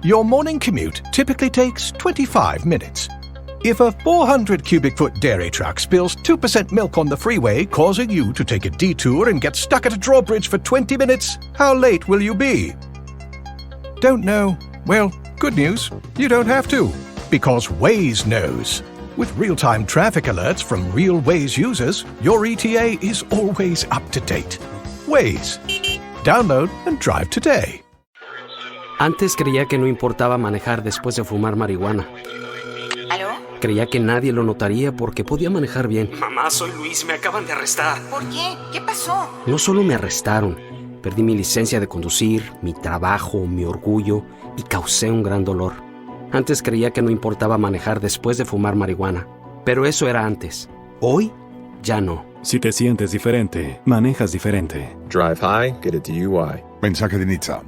Your morning commute typically takes 25 minutes. If a 400 cubic foot dairy truck spills 2% milk on the freeway, causing you to take a detour and get stuck at a drawbridge for 20 minutes, how late will you be? Don't know? Well, good news, you don't have to, because Waze knows. With real-time traffic alerts from real Waze users, your ETA is always up to date. Waze. Download and drive today. Antes creía que no importaba manejar después de fumar marihuana. ¿Aló? Creía que nadie lo notaría porque podía manejar bien. Mamá, soy Luis, me acaban de arrestar. ¿Por qué? ¿Qué pasó? No solo me arrestaron, perdí mi licencia de conducir, mi trabajo, mi orgullo y causé un gran dolor. Antes creía que no importaba manejar después de fumar marihuana, pero eso era antes. Hoy, ya no. Si te sientes diferente, manejas diferente. Drive high, get a DUI. Mensaje de Nizza.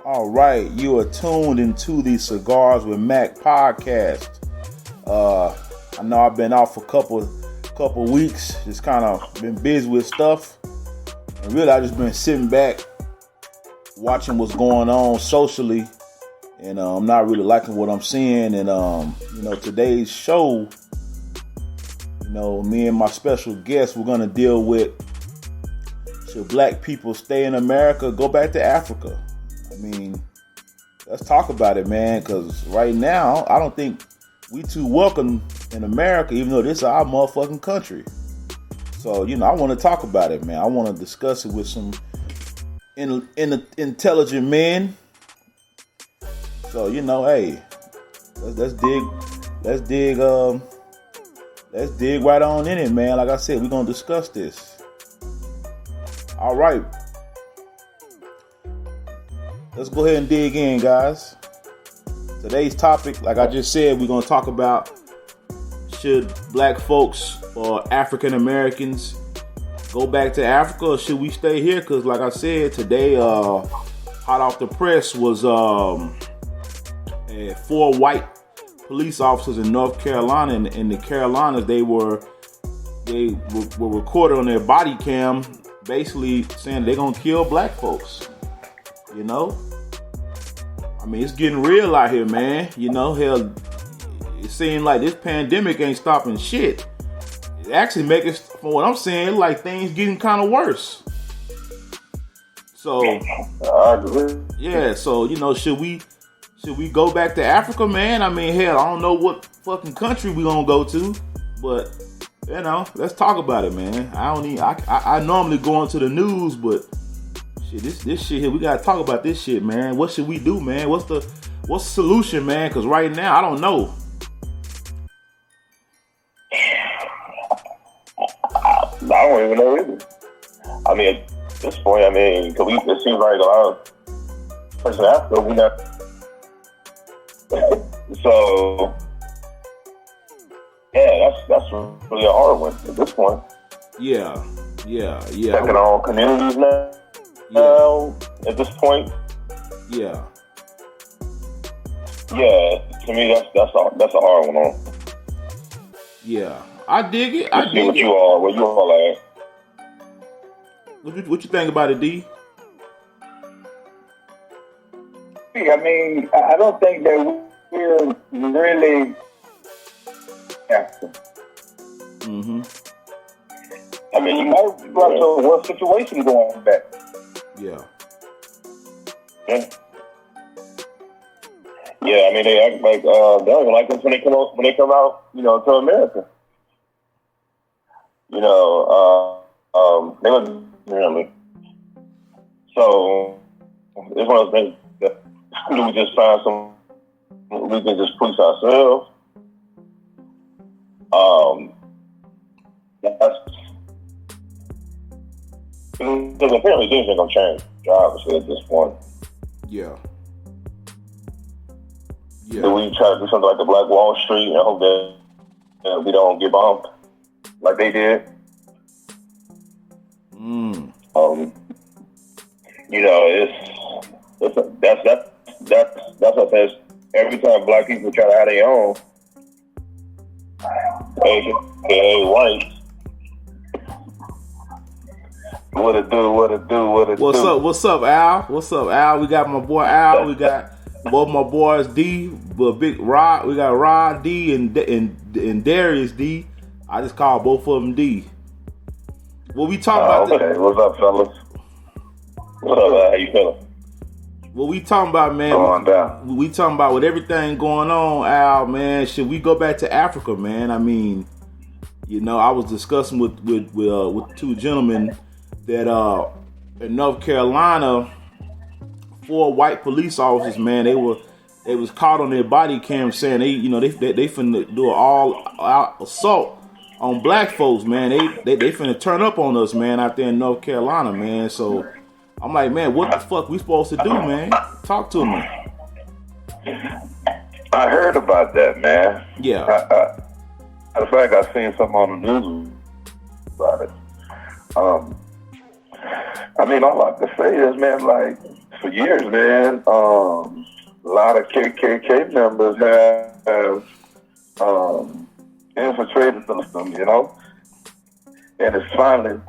All right, you are tuned into the Cigars with Mac podcast. I know I've been off a couple weeks, just kind of been busy with stuff, and really I just been sitting back, watching what's going on socially, and I'm not really liking what I'm seeing. And today's show, me and my special guest, we're gonna deal with: should black people stay in America, go back to Africa? I mean, let's talk about it, man, because right now, I don't think we too welcome in America, even though this is our motherfucking country. So, I want to talk about it, man. I want to discuss it with some intelligent men. So, hey, let's dig right on in it, man. Like I said, we're going to discuss this. All right. Let's go ahead and dig in, guys. Today's topic, like I just said, we're going to talk about: should black folks or African Americans go back to Africa, or should we stay here? Because, like I said, today, hot off the press was 4 white police officers in North Carolina. In the Carolinas, they were recorded on their body cam, basically saying they're going to kill black folks. I mean, it's getting real out here, man. Hell, it seems like this pandemic ain't stopping shit. It actually making, from what I'm saying, like things getting kind of worse. So, I agree. Yeah. So, should we go back to Africa, man? I mean, hell, I don't know what fucking country we gonna go to, but let's talk about it, man. I normally go into the news, but this shit here, we gotta talk about this shit, man. What should we do, man? What's the solution, man? Because right now, I don't know. I don't even know either. I mean, at this point, it seems like a lot of person after we not. So, yeah, that's really a hard one at this point. Yeah. Checking on communities now. At this point, yeah. To me, that's a hard one. On. Yeah, I dig it. I dig it. Where you all at? What you think about it, D? I mean, I don't think that we're really. Mm-hmm. I mean, you might run to one situation going back. Yeah. I mean, they act like they don't even like us when they come out, to America. They look really. So it's one of those things that we just find we can just police ourselves. Because apparently things ain't gonna change, obviously, at this point. Yeah. Do we try to do something like the Black Wall Street and hope that we don't get bombed like they did? You know, that's what I said. Every time black people try to have their own, aka white. What it do? What's up, Al? We got my boy Al. We got both my boys D, but Big Rod. We got Rod D and Darius D. I just call both of them D. What we talking about? Okay. What's up, fellas? What's up? How you feeling? What we talking about, man? Going down. We talking about with everything going on, Al, man. Should we go back to Africa, man? I mean, you know, I was discussing with two gentlemen that in North Carolina, 4 white police officers, man, they was caught on their body cam saying they finna do an all-out assault on black folks, man. They finna turn up on us, man, out there in North Carolina, man. So I'm like, man, what the fuck we supposed to do, man? Talk to me. I heard about that, man. Yeah. In fact, I seen something on the news about it. I mean, all I can say is, man, like, for years, man, a lot of KKK members have infiltrated the system, you know? And it's finally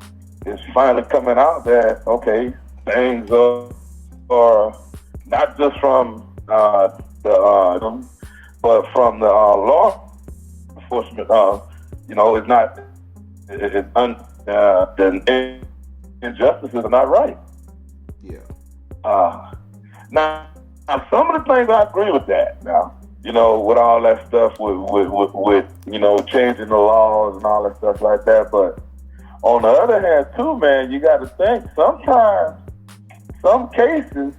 coming out that, okay, things are not just from but from the law enforcement, you know, it's not, the injustices are not right. Yeah. Now, some of the things I agree with that. Now, you know, with all that stuff with you know, changing the laws and all that stuff like that. But on the other hand, too, man, you got to think sometimes, some cases,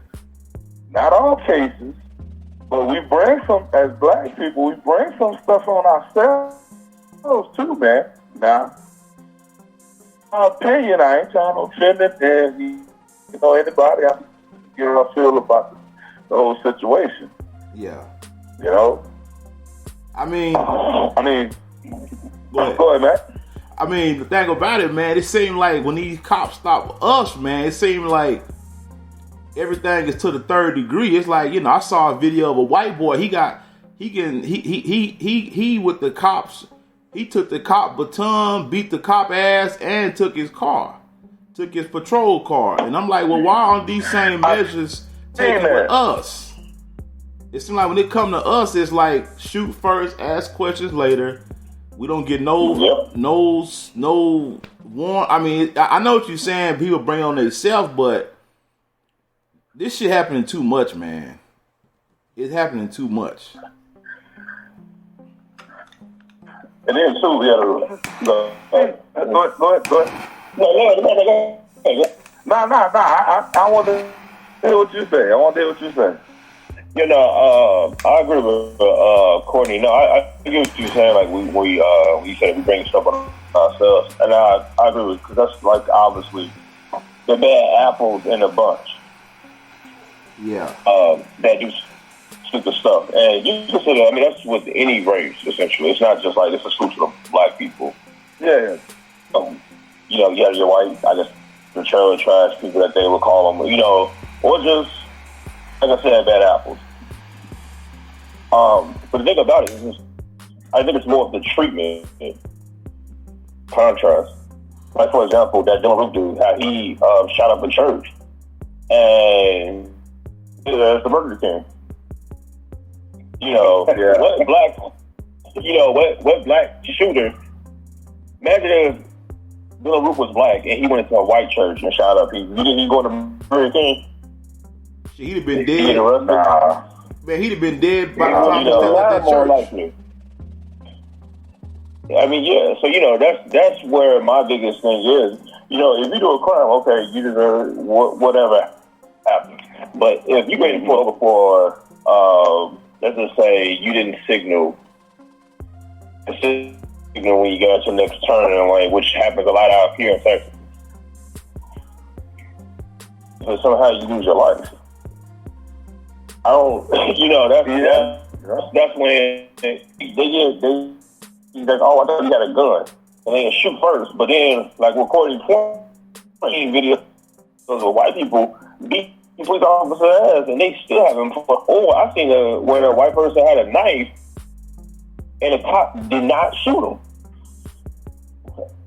not all cases, but we bring some, as black people, we bring some stuff on ourselves too, man. Now, my opinion, I ain't trying to offend it, and you know, anybody, I feel about the whole situation. Yeah. You know? I mean, go ahead, man. I mean, the thing about it, man, it seemed like when these cops stop us, man, it seemed like everything is to the third degree. It's like, you know, I saw a video of a white boy. He with the cops. He took the cop baton, beat the cop ass, and took his car, took his patrol car. And I'm like, well, why aren't these same measures taken with us? It seems like when it come to us, it's like shoot first, ask questions later. We don't get no warrant. I mean, I know what you're saying. People bring on themselves, but this shit happening too much, man. It's happening too much. And then too, go ahead. No. I want to hear what you say. You know, I agree with Courtney. No, I get what you're saying. Like we said we bring stuff on ourselves, and I agree with, because that's like obviously the bad apples in a bunch. Yeah. That do stupid stuff, and you can say that. I mean, that's with any race essentially. It's not just like it's exclusive to black people. Yeah. You know, yeah, you're white. I guess the trailer trash people that they would call them. You know, or just like I said, bad apples. But the thing about it is, I think it's more of the treatment contrast. Like, for example, that Dylan Roof dude, how he shot up a church, and it's the Burger King. You know, what black shooter? Imagine if Dylan Roof was black and he went into a white church and shot up. He go to Burger King. He'd have been dead. Man, he'd have been dead by the time he left that church. Likely. I mean, yeah. So, you know, that's where my biggest thing is. You know, if you do a crime, okay, you deserve whatever happened. But if you get pulled over for, let's just say you didn't signal when you got your next turn in lane, which happens a lot out here in Texas. So somehow you lose your life. I don't, you know, That's when he's like, oh, I thought you had a gun. And they shoot first. But then, like, recording 20 videos of white people beat police officer ass, and they still have him. Oh, I seen where a white person had a knife, and the cop did not shoot him.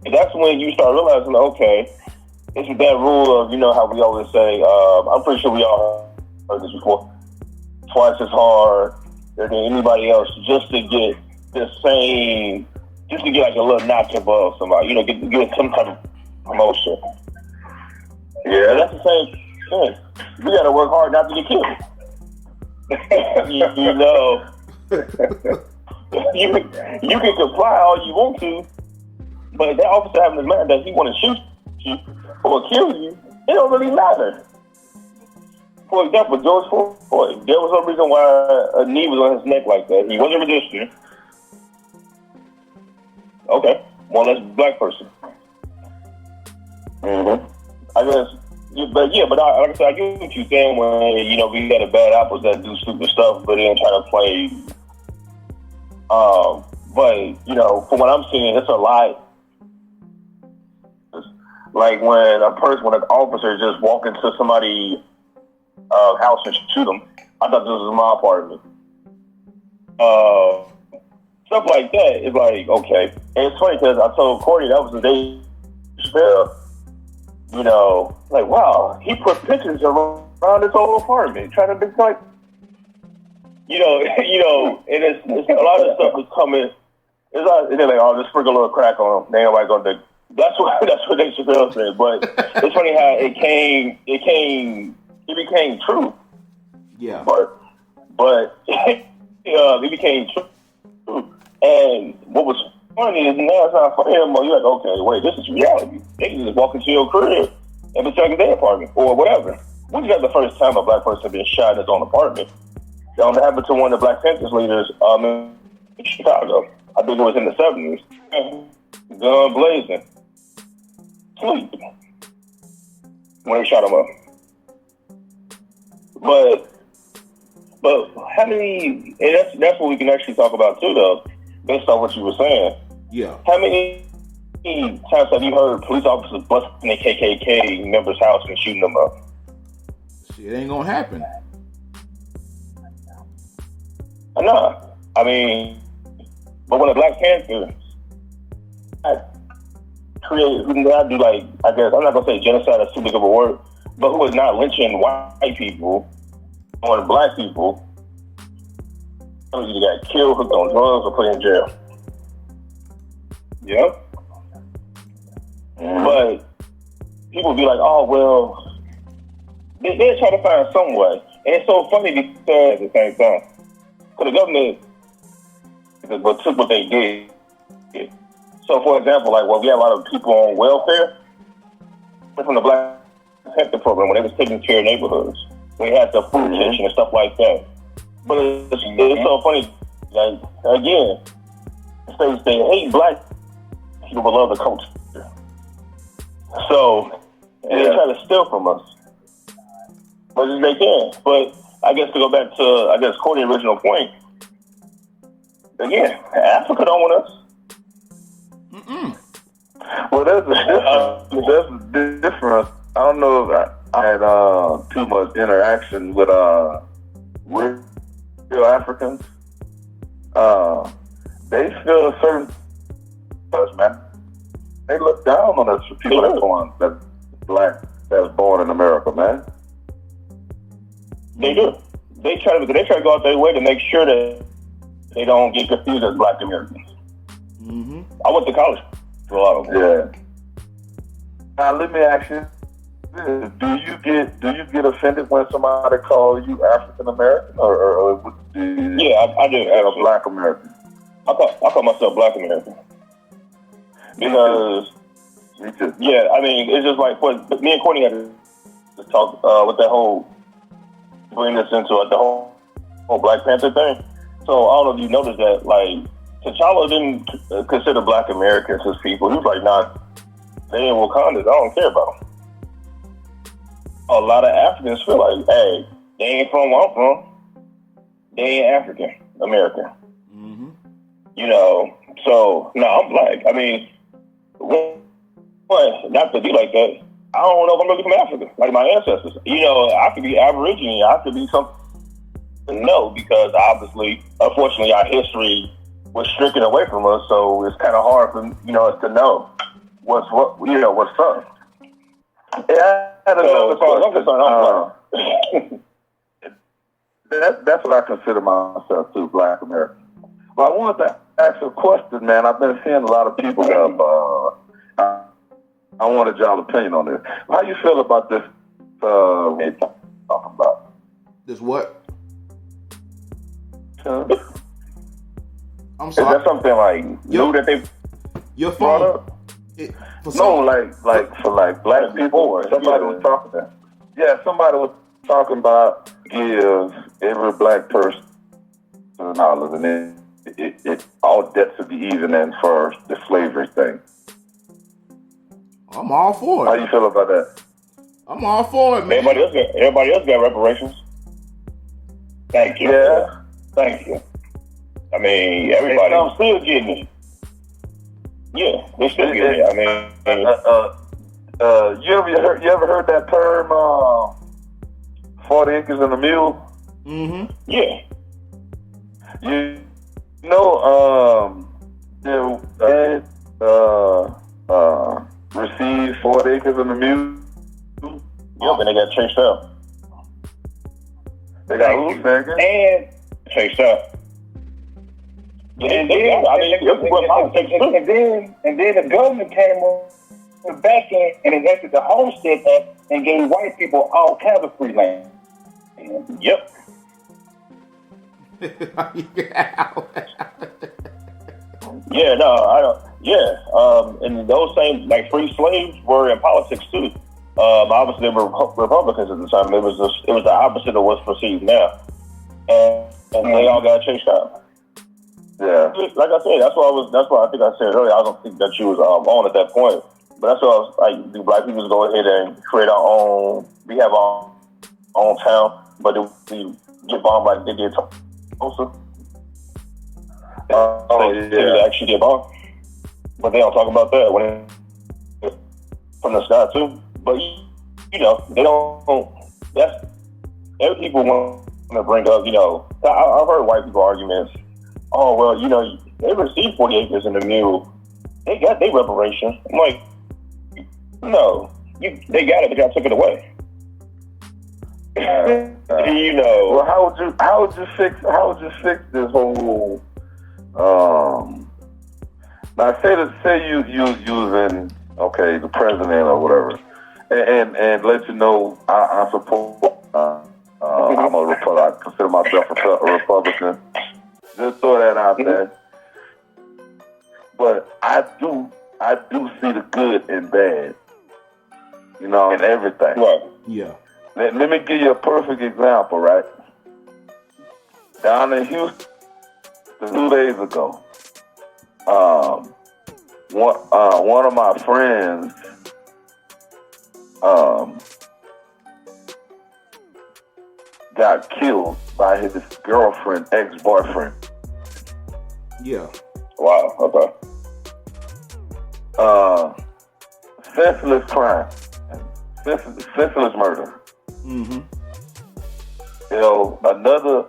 And that's when you start realizing, okay, it's that rule of, you know, how we always say, I'm pretty sure we all heard this before, twice as hard than anybody else just to get the same, just to get like a little notch above somebody, you know, get some type of promotion. Yeah, that's the same thing. You got to work hard not to get killed. you know, you can comply all you want to, but if that officer having his mind that he want to shoot you or kill you, it don't really matter. For example, George Floyd, there was no reason why a knee was on his neck like that. He wasn't resisting. Okay, well, that's a black person. I guess, but like I said, I get what you're saying when, you know, we got a bad apples that do stupid stuff, but then try to play. But, you know, from what I'm seeing, it's a lot. Like when an officer just walk into somebody's house and shoot them, I thought this was my apartment. Stuff like that is like, okay. And it's funny because I told Corey that was the day you know, like, wow, he put pictures around his whole apartment, trying to be like, you know, and it's a lot of stuff is coming. It's like, and they're like, oh, just sprinkle a little crack on them. They ain't nobody gonna do. That's what Dave Chappelle said. But it's funny how it became true. Yeah. But it became true. And what was funny is now it's not funny anymore. You're like, okay, wait, this is reality. They can just walk into your crib and protect their apartment or whatever. When is that the first time a black person been shot in his own apartment? It happened to one of the Black Panthers leaders in Chicago. I think it was in the 70s. Gun blazing. Sleep. When they shot him up. But how many, and that's what we can actually talk about too, though, based on what you were saying. Yeah. How many times have you heard police officers busting a KKK member's house and shooting them up? Shit, it ain't gonna happen. I know. I mean, but when the Black Panthers who did not do, like, I guess, I'm not gonna say genocide is too big of a word, but who was not lynching white people or black people, you got killed, hooked on drugs, or put in jail. Yep. But people be like, oh, well, they're trying to find some way. And it's so funny because at the same time, because the government took what they did. So, for example, like, well, we had a lot of people on welfare from the Black Panther program when they was taking care of neighborhoods. We had the food kitchen and stuff like that. But it's so funny, like, again, states they hate black people but love the culture. So, they try to steal from us. But they can. But I guess to go back to, Courtney's original point, again, Africa don't want us. Well, there's a difference. I don't know if I had too much interaction with real Africans. They feel a certain touch, man. They look down on us for people that's black, that's born in America, man. They do. They try to go out their way to make sure that they don't get confused as black Americans. Mm-hmm. I went to college for a lot of them. Yeah. Now let me ask you this: Do you get offended when somebody calls you African American, or do you? Yeah, I do. As a Black American. I call myself Black American because me too. Yeah, I mean, it's just like what me and Courtney had to talk with that whole bring this into the whole Black Panther thing. So I don't know if you noticed that, like, T'Challa didn't consider Black Americans his people. He was like, nah, they in Wakanda. I don't care about them. A lot of Africans feel like, hey, they ain't from where I'm from. They ain't African. American. Mm-hmm. You know, so no, I'm black. I mean, one, not to be like that. I don't know if I'm really from Africa, like my ancestors. You know, I could be Aborigine. I could be something. No, because obviously, unfortunately, our history was stricken away from us, so it's kind of hard for us to know what's up. Yeah, that's what I consider myself too, Black American. Well, I wanted to ask a question, man. I've been seeing a lot of people I wanted y'all's opinion on this. How you feel about this? Talking about This what? I'm Is sorry. that something like new that they Your brought phone. up? no, like for like black people. Somebody was talking. Somebody was talking about give every black person $1, and then it all debts would be even in for the slavery thing. I'm all for How it. you feel about that? I'm all for it, man. Everybody else got reparations. Thank you. Yeah. Thank you. I mean, everybody. I'm still getting it. Yeah, they still getting it. I mean, you ever heard that term? 40 acres and a mule. Mm-hmm. Yeah. You received 40 acres and a mule. Yep, and they got chased out. They got who, second? And chased out. And then the government came on the back end and enacted the Homestead Act and gave white people all kinds of free land. Yep. Yeah, no, I don't. Yeah, and those same like free slaves were in politics too. Obviously, they were Republicans at the time. It was the opposite of what's perceived now, and they all got chased out. Yeah, like I said, that's why I think I said earlier. I don't think that you was on at that point, but that's why I was like, do black people just go ahead and create our own? We have our own town, but we get bombed like they did Tulsa. They actually get bombed, but they don't talk about that when it's from the sky too. But they don't. That's every people want to bring up. I've heard white people arguments. Oh well, they received 40 acres in the mule. They got their reparations. I'm like, no, they got it. They got took it away. Well, how would you fix this whole? Now say you using the president or whatever, and let you know I support. I'm a Republican. I consider myself a Republican. Just throw that out there. But I do see the good and bad, in everything. Right. Yeah. Let me give you a perfect example, right? Down in Houston 2 days ago, one of my friends got killed by his girlfriend, ex-boyfriend. Yeah. Wow. Okay. Senseless crime, senseless murder. Mm-hmm.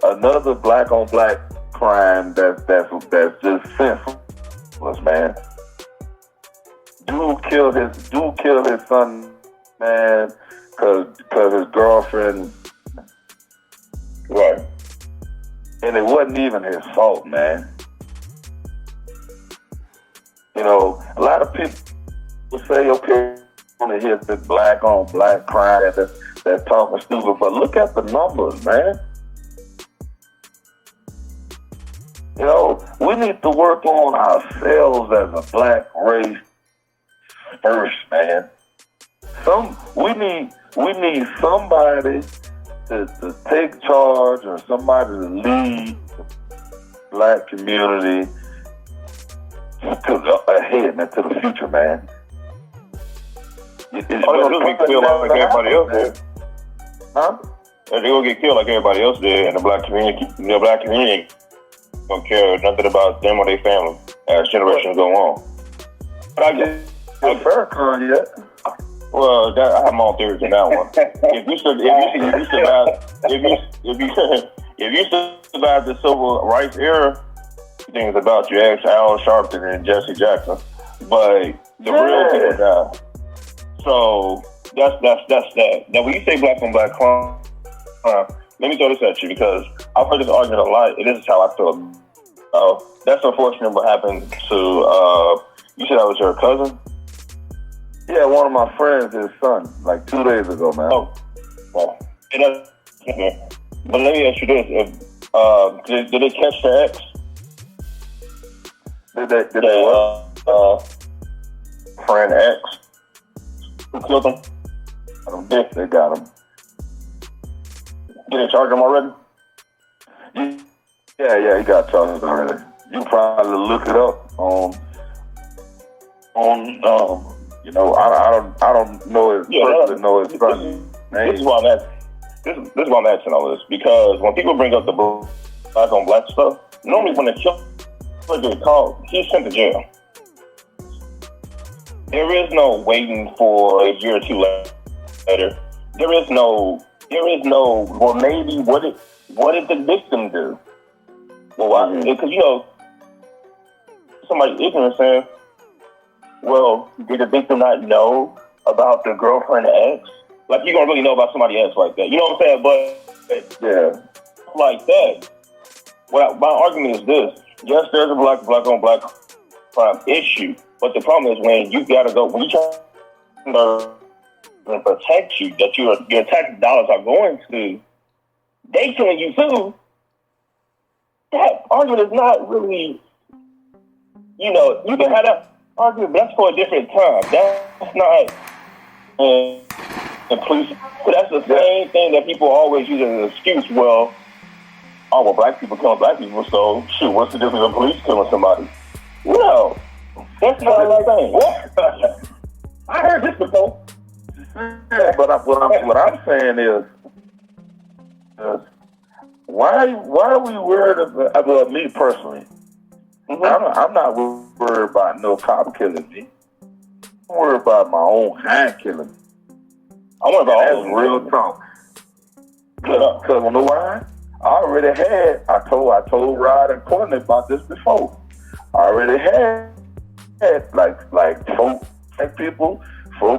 Another black on black crime that's just senseless, man. Dude killed his son, man, cause his girlfriend. Right. And it wasn't even his fault, man. A lot of people will say, okay, want to hear this black on black crime that's talking stupid, but look at the numbers, man. We need to work on ourselves as a black race first, man. We need somebody to take charge or somebody to lead the black community ahead, man, to the future, man. They're gonna get killed like everybody else did. Huh? They're gonna get killed like everybody else did, and the black community don't care nothing about them or their family as generations go on. But I guess Farrakhan yet. well, I have my own theories on that one. If you survive the civil rights era, I think it's about you ask Al Sharpton and Jesse Jackson. But the real people die. So that's that. Now when you say black on black crime, let me throw this at you because I've heard this argument a lot, and this is how I feel. That's unfortunate what happened to you said that was your cousin? Yeah, one of my friends, his son, like 2 days ago, man. Oh, well, but let me ask you this: did they catch the ex? Did they what? Friend X who killed him? I don't think they got him. Did they charge him already? Yeah, he got charged already. You probably look it up on you know, I don't know his person, know his son. This is why I'm asking. This is why I'm asking all this because when people bring up the black on black stuff, normally when the killer gets caught, he's sent to jail. There is no waiting for a year or two later. There is no. Well, maybe what did the victim do? Well, because you know, somebody ignorant saying, well, did the victim not know about the girlfriend ex? Like, you don't really know about somebody else like that. You know what I'm saying? But, yeah, like that. Well, my argument is this. Yes, there's a black on black crime issue. But the problem is when you gotta go, when you try to protect you, that your tax dollars are going to, they killing you too. That argument is not really, you know, you can have that argument, but that's for a different time. That's not, and police, but that's the same thing that people always use as an excuse. Well, black people killing black people, so shoot, what's the difference of police killing somebody? No, that's not the thing. What? I heard this before. Yeah, but what I'm saying is, why are we worried about me personally? Mm-hmm. I'm not worried about no cop killing me. I'm worried about my own hand killing me. I want about that's real talk. Because you know why? I told Rod and Courtney about this before. I already had like four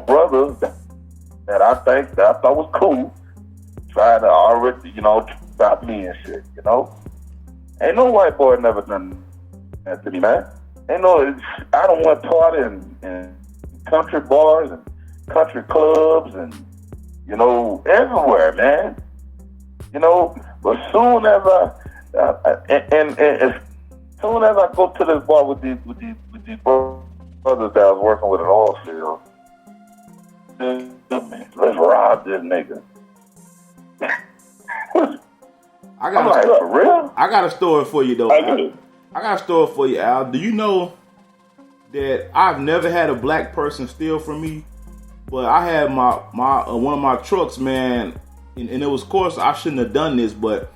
brothers that I thought was cool, trying to already, you know, stop me and shit, you know. Ain't no white boy never done that to me, man. I don't want party in country bars and country clubs and, you know, everywhere, man. You know, but soon as as soon as I go to this bar with these brothers that I was working with at oil field, let's rob this nigga. I'm like, for real? I got a story for you though. I got a story for you, Al. Do you know that I've never had a black person steal from me? But I had my one of my trucks, man, and it was, of course, I shouldn't have done this, but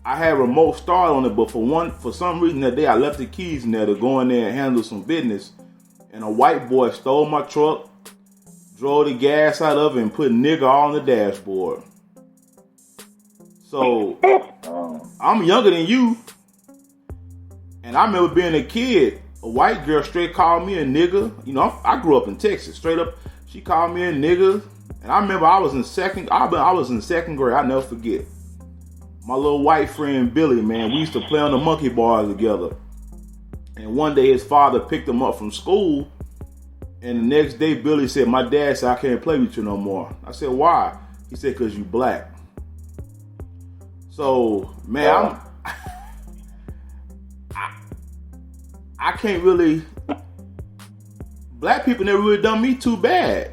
I had remote start on it. But for some reason that day, I left the keys in there to go in there and handle some business, and a white boy stole my truck, drove the gas out of it, and put nigga all on the dashboard. So I'm younger than you, and I remember being a kid. A white girl straight called me a nigga. You know, I grew up in Texas. Straight up, she called me a nigga, and I remember I was in second grade. I'll never forget. My little white friend Billy, man, we used to play on the monkey bars together. And one day his father picked him up from school, and the next day Billy said, "My dad said I can't play with you no more." I said, "Why?" He said, "'Cause you black." So, man, I can't really. Black people never really done me too bad.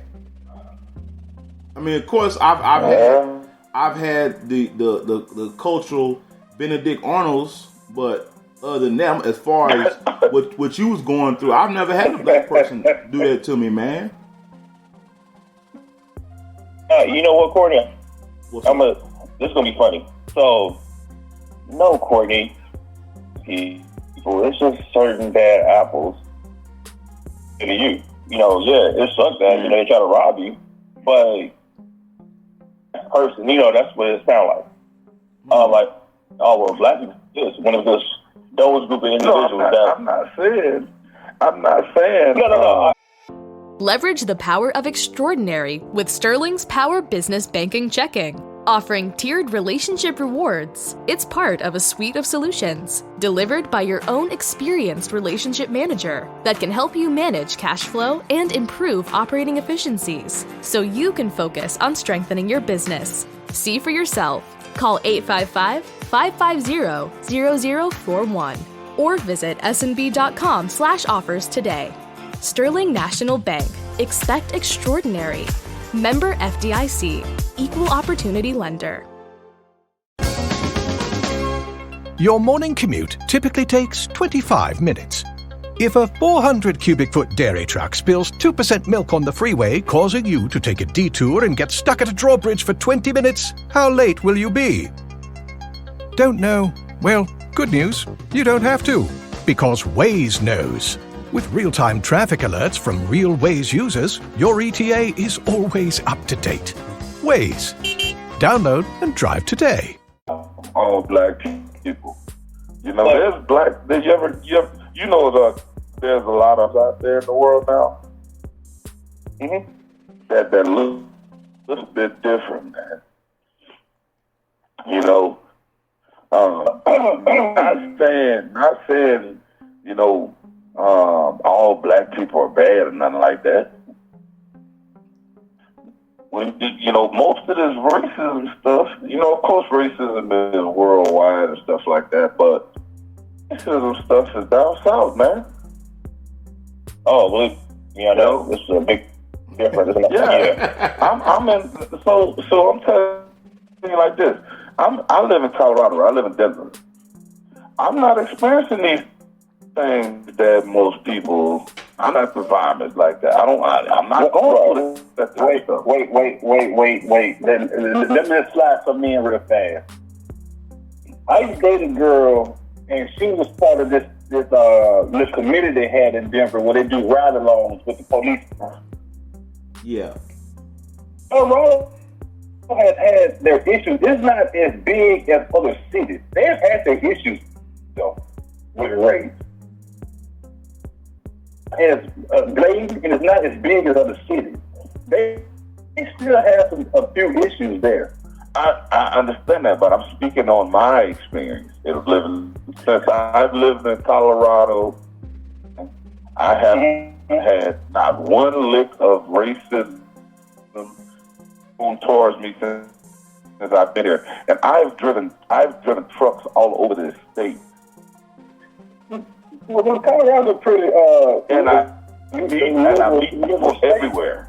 I mean, of course, I've had the cultural Benedict Arnolds, but other than that, as far as what you was going through, I've never had a black person do that to me, man. You know what, Courtney? This is gonna be funny. So, no, Courtney, he people. It's just certain bad apples to you. You know, yeah, it sucks that they try to rob you, but person, you know, that's what it sounds like. Like, oh well, black people. This one of those group of individuals. No, I'm not saying. No. Leverage the power of extraordinary with Sterling's Power Business Banking Checking. Offering tiered relationship rewards, it's part of a suite of solutions delivered by your own experienced relationship manager that can help you manage cash flow and improve operating efficiencies so you can focus on strengthening your business. See for yourself. Call 855-550-0041 or visit snb.com/offers today. Sterling National Bank. Expect extraordinary. Member FDIC. Equal Opportunity Lender. Your morning commute typically takes 25 minutes. If a 400 cubic foot dairy truck spills 2% milk on the freeway, causing you to take a detour and get stuck at a drawbridge for 20 minutes, how late will you be? Don't know? Well, good news. You don't have to, because Waze knows. With real-time traffic alerts from real Waze users, your ETA is always up to date. Waze. Download and drive today. All black people. You know, there's there's a lot of us out there in the world now. That look a little bit different, man. You know, not saying, you know, all black people are bad or nothing like that. When, you know, most of this racism stuff, you know, of course racism is worldwide and stuff like that, but racism stuff is down south, man. Oh, well, you know, this is a big difference. Yeah. I'm in, so I'm telling you like this. I live in Colorado. I live in Denver. I'm not experiencing these things that most people. I'm not in environments like that. I'm not going through that. Wait. Let me slide some in real fast. I used to date a girl, and she was part of this committee they had in Denver where they do ride-alongs with the police. Yeah. Colorado has had their issues. It's not as big as other cities. They've had their issues, though, with race. As blatant, and it's not as big as other cities. They still have a few issues there. I understand that, but I'm speaking on my experience of living. Since I've lived in Colorado, I have had not one lick of racism towards me since I've been here. And I've driven trucks all over this state. Well, Colorado's pretty, and I meet people everywhere.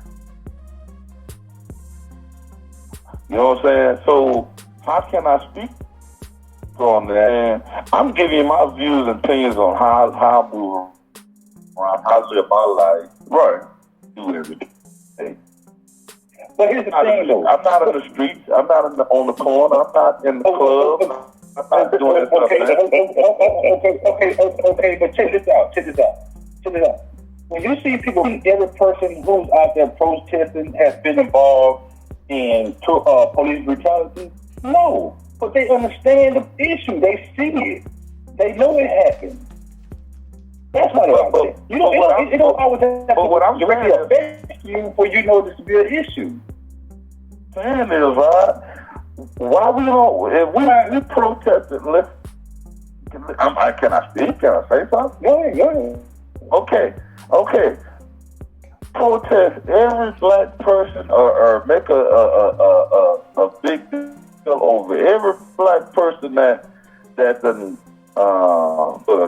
You know what I'm saying? So how can I speak on that? And I'm giving you my views and opinions on how I move around, how I live my life. Right. Do every day. But here's the thing, though. I'm not in the streets. I'm not on the corner. I'm not in the club. I'm not doing this stuff. Okay, but check this out. When you see people, every person who's out there protesting has been involved in police brutality? No, but they understand the issue. They see it. They know it happened. That's not what I'm saying. You know, it don't always have to directly affect you for you know this to be an issue. Saying is, right? Why we don't? If we protested, can I speak? Can I say something? Go ahead. Okay. Protest every black person, or make a big deal over every black person that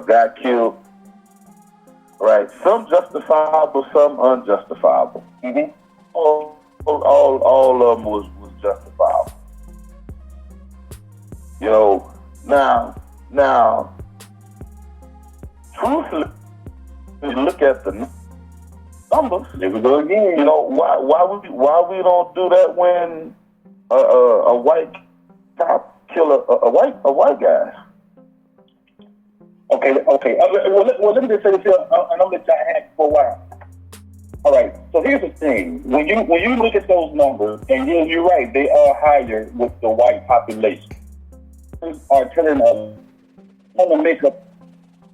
got killed. Right? Some justifiable, some unjustifiable. All of them was justifiable. You know, now, truthfully, look at the numbers. Here we go again. You know, why we don't do that when a white cop kill a white guy? Okay, Okay. Well, let me just say this here, and I'm gonna let y'all have it for a while. All right. So here's the thing: when you look at those numbers, and you're right, they are higher with the white population. Are telling us going to make up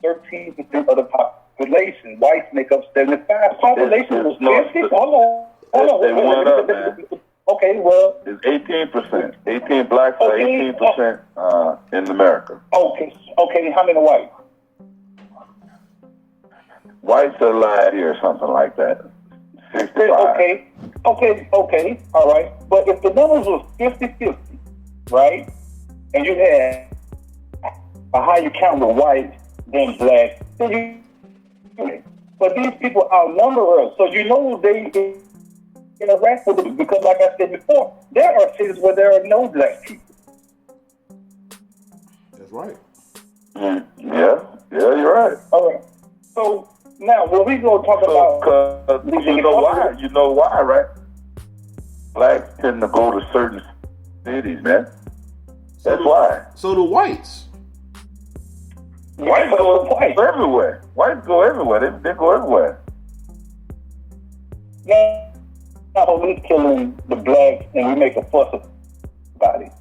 13% of the population. Whites make up 75%. Population was 50. Hold on. Okay, well, it's 18%. 18 blacks are 18% in America. Okay. How many whites? Whites are like here, something like that. 65. Okay. All right. But if the numbers was 50-50, right, and you had a higher count of whites than blacks, then but these people outnumber us, so you know they interact with it, because like I said before, there are cities where there are no black people. That's right. Yeah, you're right. All right. So now, when we go talk about, you know why, right? Blacks tend to go to certain cities, man. That's why. So the whites. Whites go everywhere. Whites go everywhere. They go everywhere. Now we're killing the blacks and we make a fuss about it.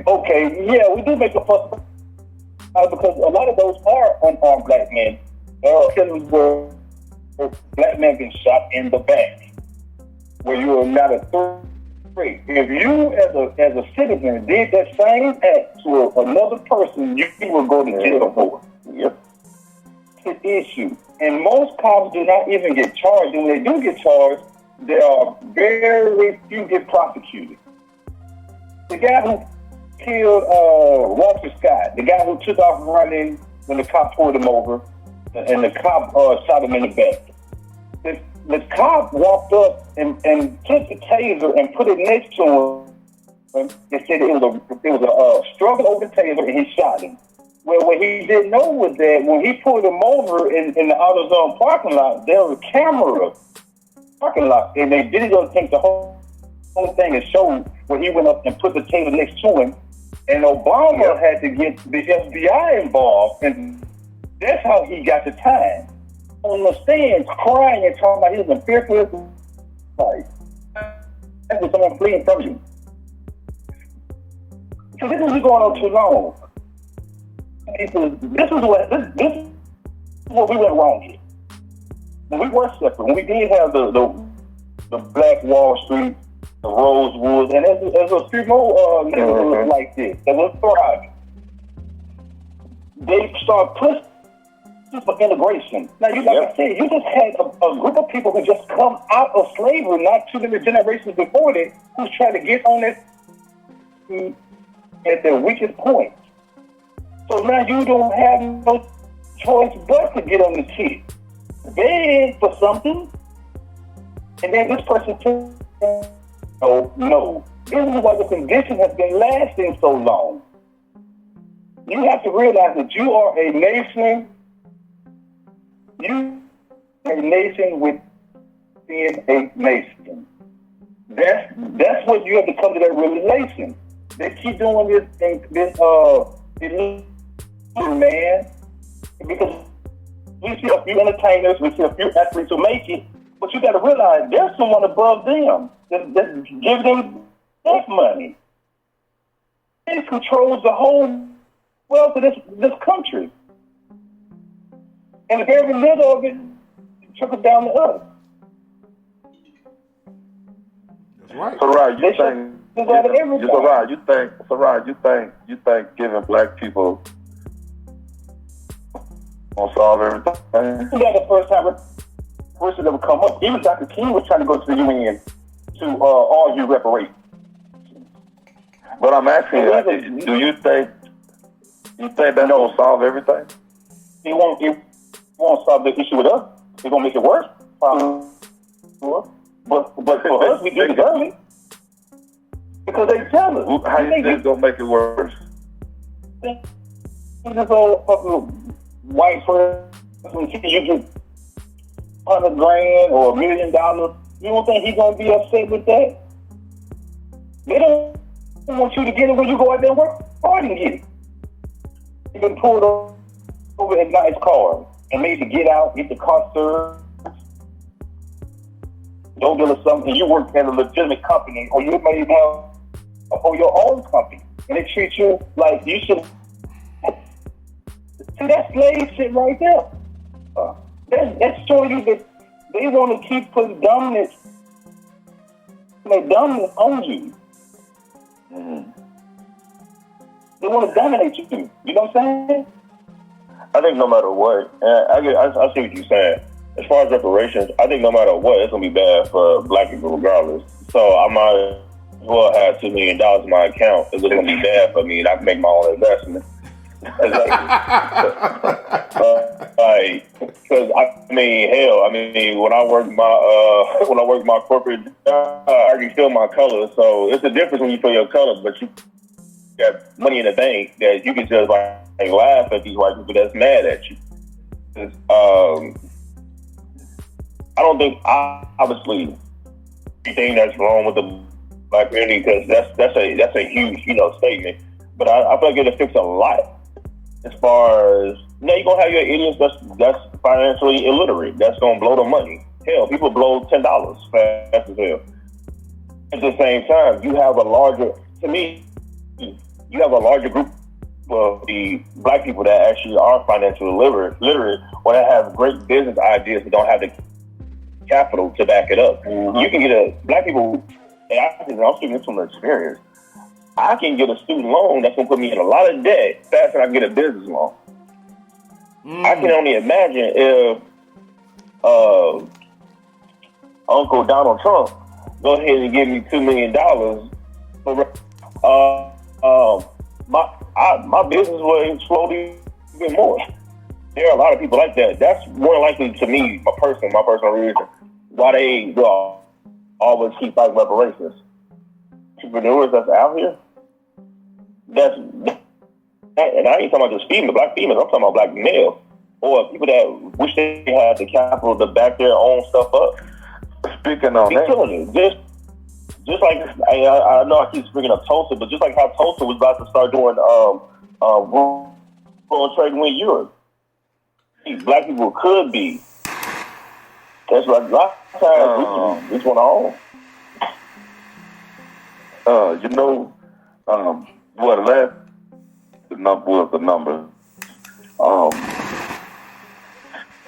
Okay, yeah, we do make a fuss about it because a lot of those are unarmed black men. There are killings where black men get shot in the back, where you are not a threat. If you, as a citizen, did that same act to another person, you will go to jail for it. Yep. It's the issue. And most cops do not even get charged. And when they do get charged, there are very few get prosecuted. The guy who killed Walter Scott, the guy who took off running when the cop pulled him over, and the cop shot him in the back. The cop walked up and took the taser and put it next to him and said it was a struggle over the taser, and he shot him. Well, what he didn't know was that when he pulled him over in the AutoZone parking lot, there was a camera parking lot, and they didn't take the whole thing and show where he went up and put the taser next to him. And Obama had to get the FBI involved, and that's how he got the time. On the stand, crying and talking about he was in fearful of his life. That was someone fleeing from you. So this is going on too long. This is what we went wrong here. When we were separate, when we did have the Black Wall Street, the Rosewood, and there's a few more neighborhoods like this that was thriving. They started pushing for integration. Now, like I said, you just had a group of people who just come out of slavery, not too many generations before that, who's trying to get on it at their weakest point. So now you don't have no choice but to get on the tip, beg for something, and then this person says, no. This is why the condition has been lasting so long. You have to realize that you are a nation. You are a nation within a nation. That's what you have to come to that realization. They keep doing this man, because we see a few entertainers, we see a few athletes who make it, but you got to realize there's someone above them that gives them that money. He controls the whole wealth of this country, and every little of it trickles down to us. That's right. So right, you think giving black people gonna solve everything? That's the first time a person that would come up. Even Dr. King was trying to go to the UN to argue reparations. But I'm asking you, do you think that's gonna solve everything? It won't solve the issue with us. It's gonna make it worse. But for us, we do it early. Because they tell us. How you think it's gonna make it worse? This old fucking white person, you get $100,000 or $1 million. You don't think he's gonna be upset with that? They don't want you to get it when you go out there and work hard and get it. been pulled over in nice cars and made to get out, get the car served, don't deal with something, and you work at a legitimate company, or you may have for your own company, and they treat you like you should. See, that's slave shit right there. That's showing you that they want to keep putting dominance on you. Mm-hmm. They want to dominate you. You know what I'm saying? I think no matter what, and I see what you're saying. As far as reparations, I think no matter what, it's gonna be bad for black people regardless. So I might as well have $2 million in my account. It's gonna be bad for me, and I can make my own investment. Because I mean, hell, when I work my corporate job, I already feel my colors. So it's a difference when you feel your colors, but you got money in the bank that you can just like laugh at these white people that's mad at you. I don't think obviously anything that's wrong with the black community, because that's a huge statement. But I feel like it'll fix a lot. As far as now, you're gonna have your idiots that's financially illiterate. That's gonna blow the money. Hell, people blow $10 fast as hell. At the same time, you have a larger group of the black people that actually are financially literate, or that have great business ideas but don't have the capital to back it up. Mm-hmm. You can get black people, and I'm speaking from experience. I can get a student loan that's gonna put me in a lot of debt faster than I can get a business loan. I can only imagine if Uncle Donald Trump go ahead and give me $2 million for my business will explode even more. There are a lot of people like that. That's more likely to me, my personal reason why they will always keep fighting reparations. Entrepreneurs that's out here, and I ain't talking about just black females, I'm talking about black males, or people that wish they had the capital to back their own stuff up. Speaking on that, just like I know I keep speaking of Tulsa, but just like how Tulsa was about to start doing world trading with Europe, black people could be. That's like a lot of times we went on. The number.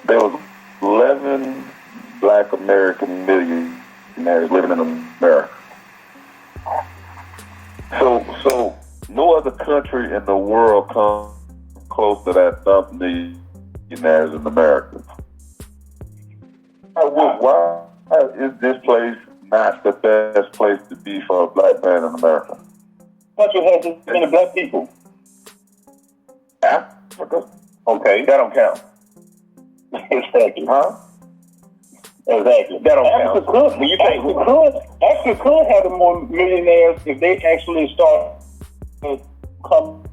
There was 11 black American millionaires living in America. So no other country in the world comes close to that number of millionaires in America. Why is this place not the best place to be for a black man in America? Country has this many black people. Africa? Okay, that don't count. Exactly. Huh? Exactly. That don't Africa count. Africa could have more millionaires if they actually start to come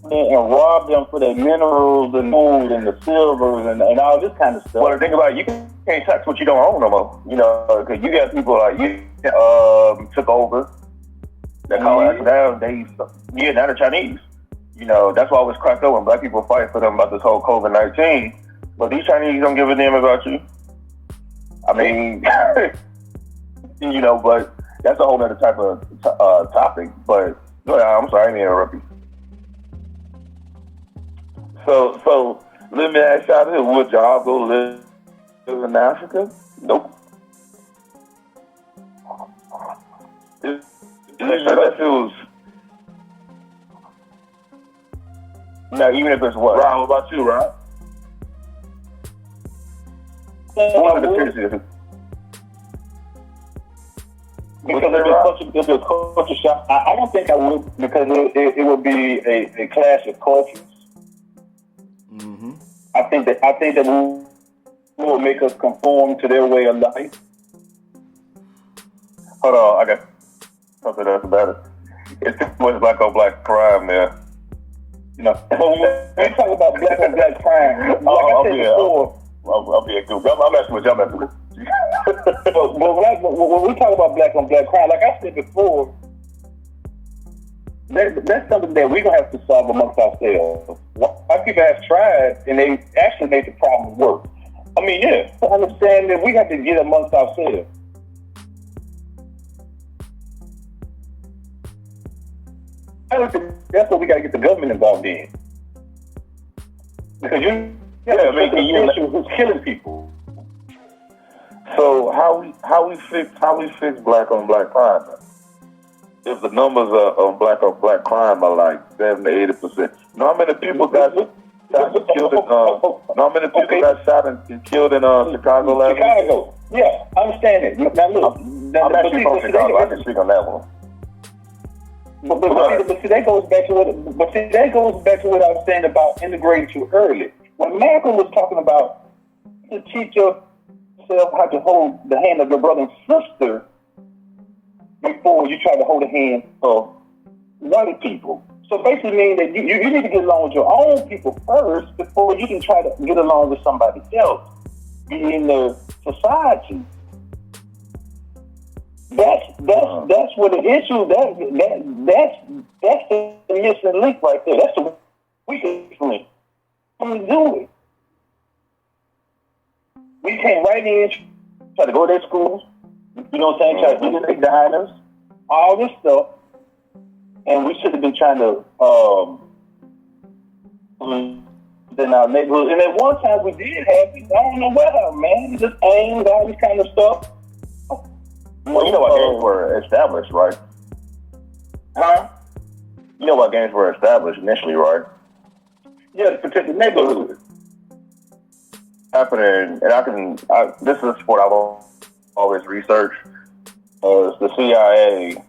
in and rob them for their minerals and gold and the silvers and all this kind of stuff. Well, the thing about it, you can't tax what you don't own no more. Because you got people like you took over. They call it now the Chinese. That's why I was cracked up when black people fight for them about this whole COVID-19. But these Chinese don't give a damn about you. I mean, but that's a whole other type of topic. But I'm sorry, I didn't interrupt you. So let me ask y'all this: would y'all go live in Africa? Nope. Unless it was. Now, even if it's what? Rob, what about you, Rob? What are the seriously? Because if it's culture shock, I don't think I would, because it would be a clash of cultures. Mm-hmm. I think that will make us conform to their way of life. Hold on, I got something else about it. It's too much black on black crime, man. When we talk about black on black crime, I'll be a goof. I'm messing with you. but when we talk about black on black crime, like I said before, that's something that we're gonna have to solve amongst ourselves. white people have tried, and they actually made the problem worse. I mean, yeah, I understand that we have to get amongst ourselves. That's what we got to get the government involved in. Because who's killing people. So how we fix black on black crime? If the numbers of black on black crime are like 70 to 80%, how many people got shot and killed in how many people got shot and killed in Chicago last week? Chicago, yeah, I understand it. Now look, I'm actually from Chicago. I can speak on that one. But see, that goes back to what I was saying about integrating too early. When Malcolm was talking about to teach yourself how to hold the hand of your brother and sister before you try to hold the hand of white people. So basically meaning that you need to get along with your own people first before you can try to get along with somebody else in the society. That's what the issue. That's the missing link right there. That's the weakest link. We do it. We came right in, try to go to their schools. You know what I'm saying? Try to do their diners, all this stuff, and we should have been trying to in our neighborhood. And at one time we did have it. I don't know what happened, man. Just aims, all this kind of stuff. Well, you know what gangs were established, right? Huh? You know what gangs were established initially, right? Yeah, to protect the neighborhood. Happening, and this is what I've always researched. Is the CIA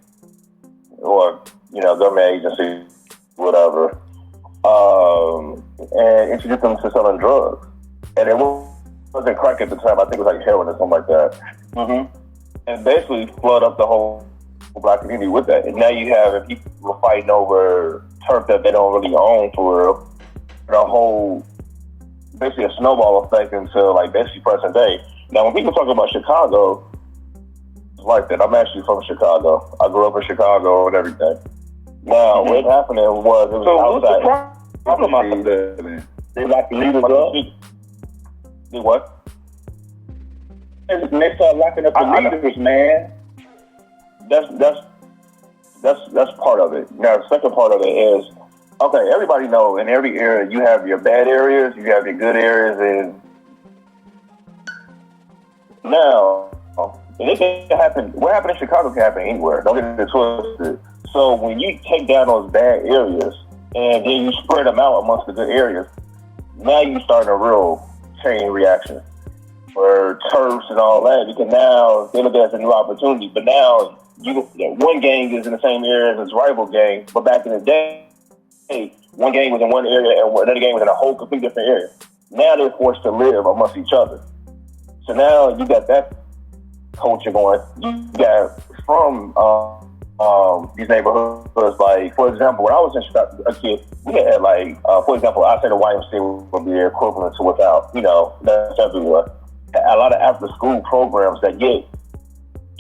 or government agency, whatever, and introduced them to selling drugs, and it wasn't crack at the time. I think it was like heroin or something like that. Mm-hmm. And basically flood up the whole black community with that. And now you have people fighting over turf that they don't really own for real. The whole, basically a snowball effect until like basically present day. Now when people talk about Chicago, it's like that. I'm actually from Chicago. I grew up in Chicago and everything. Now what happened was it was outside. What's the problem out there? They like the leaders up. They what? And they start locking up the leaders, man. That's part of it. Now the second part of it is, okay, everybody know in every area you have your bad areas, you have your good areas, and now it can happen. What happened in Chicago can happen anywhere. Don't get it twisted. So when you take down those bad areas and then you spread them out amongst the good areas, now you start a real chain reaction. For turfs and all that, because now they look at it as a new opportunity. But now one gang is in the same area as its rival gang, but back in the day, one gang was in one area and another gang was in a whole completely different area. Now they're forced to live amongst each other. So now you got that culture going. You got from these neighborhoods, like for example, when I was in Chicago, a kid, we had like, for example, I say the YMCA would be equivalent to without, that's everywhere. A lot of after-school programs that get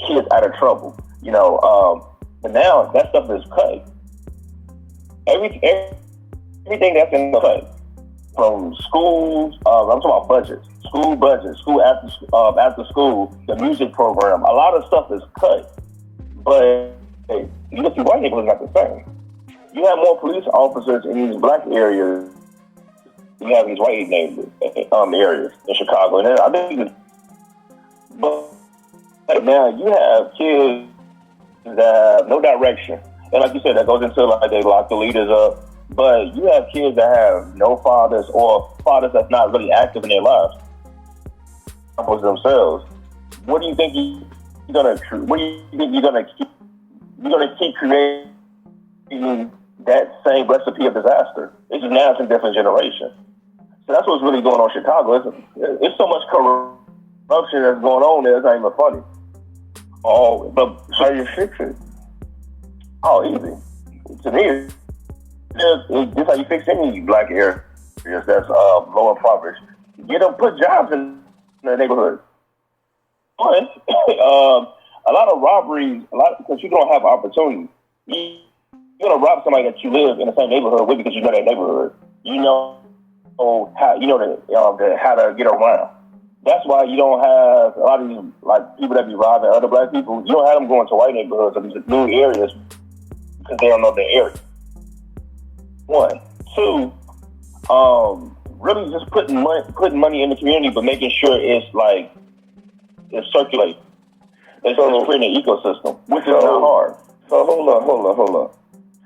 kids out of trouble, but now that stuff is cut. Everything that's in the cut, from schools, I'm talking about budgets, school after school, the music program, a lot of stuff is cut. But you look at white neighborhoods, not the same. You have more police officers in these black areas. You have these white neighborhoods, areas in Chicago, and then I think, but now you have kids that have no direction, and like you said, that goes into like they lock the leaders up. But you have kids that have no fathers or fathers that's not really active in their lives, themselves. What do you think you're gonna? What do you think you're gonna keep? You're gonna keep creating that same recipe of disaster. It's just now it's a different generation. So that's what's really going on in Chicago. It's so much corruption that's going on there, it's not even funny. Oh, but how you fix it? Oh, easy. To me, it's how you fix any black areas that's low impoverished. Get them, put jobs in the neighborhood. A lot of robberies, because you don't have opportunity. You're going to rob somebody that you live in the same neighborhood with because you know that neighborhood. you know how how to get around. That's why you don't have a lot of these like people that be robbing other black people. You don't have them going to white neighborhoods or these new areas because they don't know the area. 1, 2, really just putting money in the community, but making sure it's circulating. It's creating an ecosystem, which is not hard. So hold on.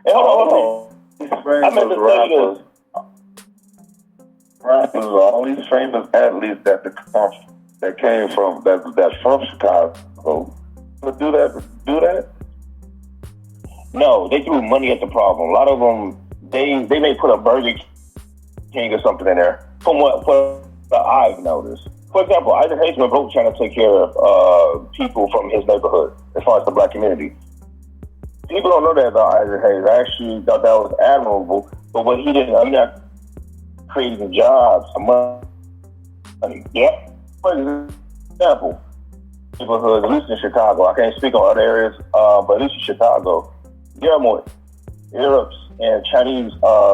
And hold on. I meant to tell you this. Rappers are all these famous athletes that came from that's from Chicago. But do that? No, they threw money at the problem. A lot of them, they may put a Burger King or something in there. From what I've noticed. For example, Isaac Hayes went broke trying to take care of people from his neighborhood, as far as the black community. People don't know that about Isaac Hayes. I actually thought that was admirable. But what he did, I'm not creating jobs, money. Yep. For example, neighborhoods, at least in Chicago, I can't speak on other areas, but at least in Chicago, there are more Arabs and Chinese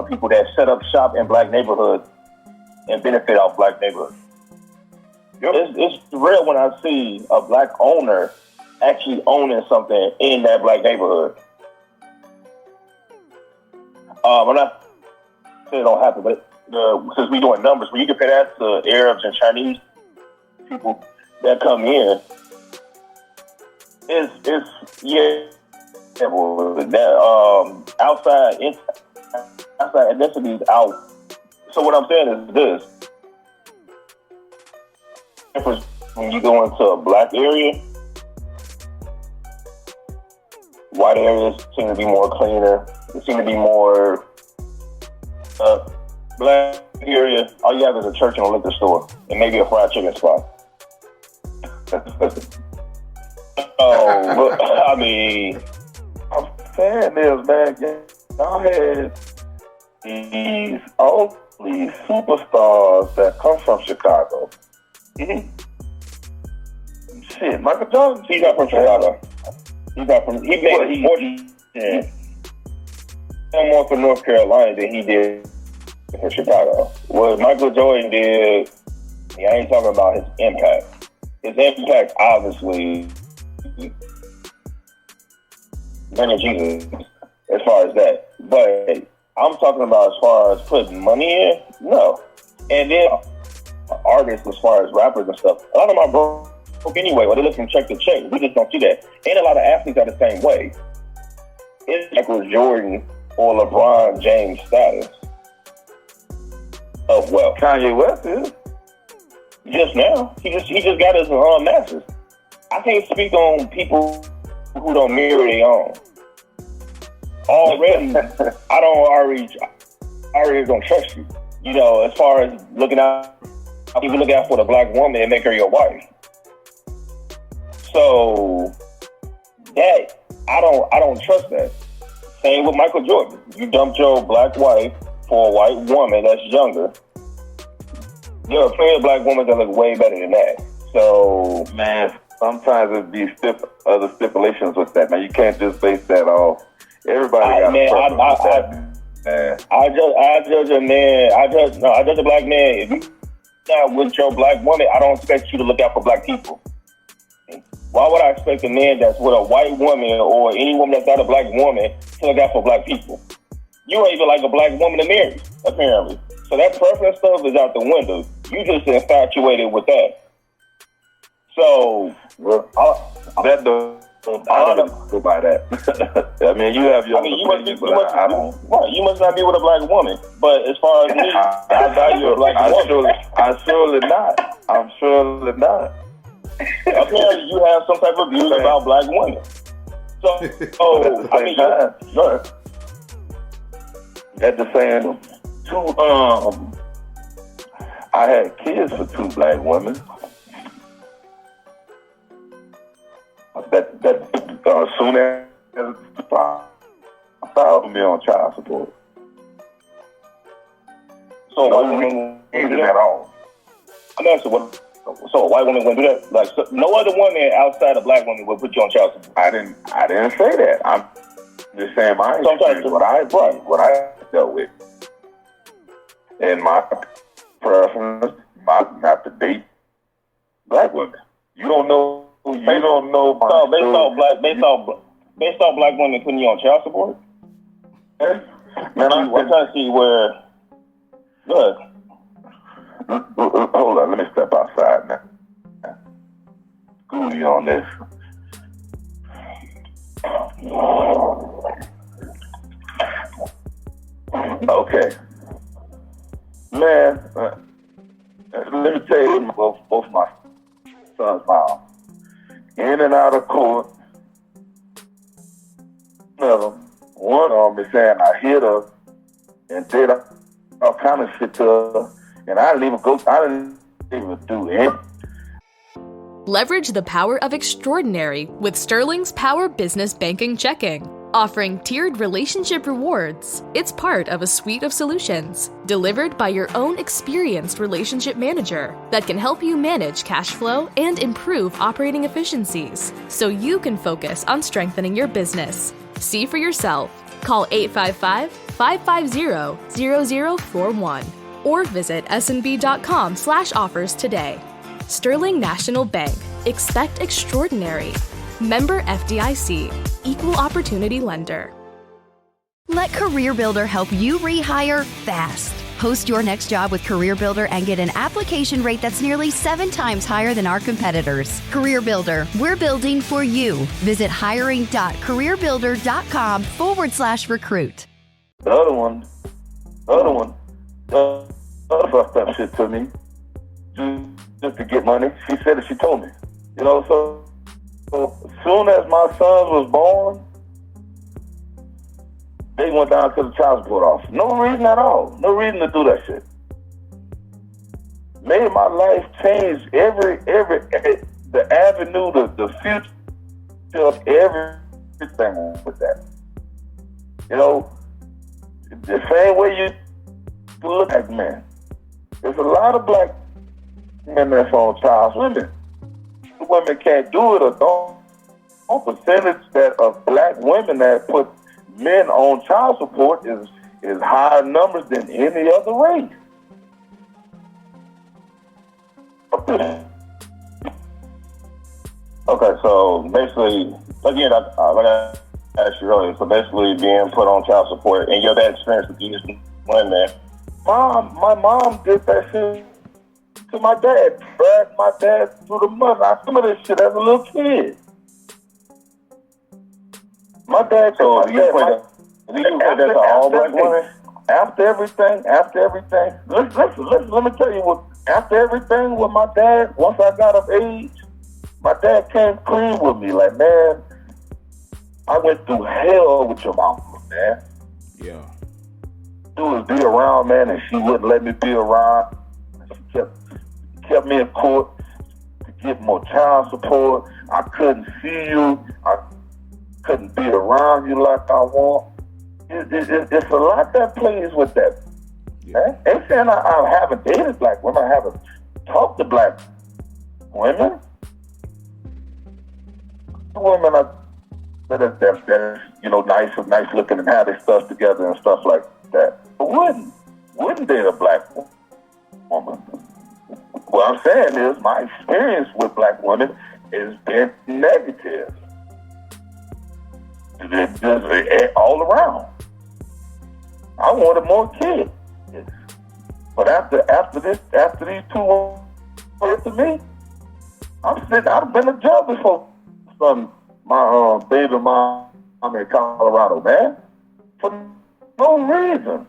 people that set up shop in black neighborhoods and benefit off black neighborhoods. Yep. It's rare when I see a black owner actually owning something in that black neighborhood. I'm not saying it don't happen, but since we're doing numbers, when you compare that to Arabs and Chinese people that come in, outside ethnicities out. So what I'm saying is this: when you go into a black area, white areas seem to be more cleaner. They seem to be more black area. All you have is a church and a liquor store, and maybe a fried chicken spot. But, I mean, I'm saying this, man. Y'all had all these superstars that come from Chicago. Mm-hmm. Shit, Michael Jordan. He's not from Chicago. He made 40 more for North Carolina than he did for Chicago. What Michael Jordan did, I ain't talking about his impact. His impact, obviously, running Jesus, as far as that. But I'm talking about as far as putting money in, no. And then artists, as far as rappers and stuff, a lot of them are broke anyway, or they look from check to check. We just don't see that. And a lot of athletes are the same way. It's Michael Jordan or LeBron James status of wealth. Kanye West is. Just now. He just got his masters. I can't speak on people who don't mirror their own. Already, I already don't trust you. You know, as far as looking out, even look out for the black woman and make her your wife. So that I don't trust that. Same with Michael Jordan. You dumped your black wife for a white woman that's younger. There are plenty of black women that look way better than that. So, man, sometimes it'd be other stipulations with that. Man, you can't just base that off. Everybody got a preference with that. I judge a man. I judge a black man. If you're not with your black woman, I don't expect you to look out for black people. Why would I expect a man that's with a white woman or any woman that's not a black woman to look out for black people? You ain't even like a black woman to marry, apparently. So that preference stuff is out the window. You just infatuated with that. So, I don't go by that. I mean, you have your you must not be with a black woman. But as far as me, I value a black woman. I'm surely not. Apparently, you have some type of views about black women. So I mean, at the same I had kids for 2 black women. That soon as filed me on child support. So a white woman wouldn't do that at all. I'm asking what. So a white woman wouldn't do that. Like no other woman outside of black women would put you on child support. I didn't say that. I'm just saying my experience, what I dealt with. And my preference, not to date black women. You don't know. You don't know. Based off black women putting you on child support. Man, I'm trying to see where. Good. Hold on, let me step outside now. School you on this. Okay. Man, let me tell you, both my son's mom. In and out of court. One of them is saying I hit her and did all kind of shit to her, and I didn't even do anything. Leverage the power of extraordinary with Sterling's Power Business Banking Checking. Offering tiered relationship rewards, it's part of a suite of solutions delivered by your own experienced relationship manager that can help you manage cash flow and improve operating efficiencies so you can focus on strengthening your business. See for yourself. Call 855-550-0041 or visit snb.com/offers today. Sterling National Bank. Expect extraordinary. Member FDIC. Equal Opportunity Lender. Let CareerBuilder help you rehire fast. Post your next job with CareerBuilder and get an application rate that's nearly 7 times higher than our competitors. CareerBuilder, we're building for you. Visit hiring.careerbuilder.com/recruit. The other one fucked up shit to me just to get money. She said it, she told me. You know, so as soon as my son was born, they went down to the child support office. No reason at all. No reason to do that shit. Made my life change every the avenue, the future of everything with that. You know, the same way you look at men. There's a lot of black men that's on child women. Women can't do it or don't. Percentage that of black women that put men on child support is higher numbers than any other race. Okay, so basically, again, like I asked you earlier, so basically being put on child support and your bad experience with these women. My mom did that shit to my dad, dragged my dad through the mud. I some of this shit as a little kid. My dad so you put that to all black women? After everything, listen, let me tell you what, after everything with my dad, once I got of age, my dad came clean with me. Like, man, I went through hell with your mama, man. Yeah. She was be around, man, and she wouldn't let me be around. She kept me in court to get more child support. I couldn't see you. I couldn't be around you like I want. It's a lot that plays with that. Yeah. Ain't saying I haven't dated black women. I haven't talked to black women. Women are that you know, nice looking and have their stuff together and stuff like that. But wouldn't date a black woman. What I'm saying is my experience with black women has been negative. It's just all around. I wanted more kids. But after these two went to me, I've been a judge before my baby mom in Colorado, man. For no reason.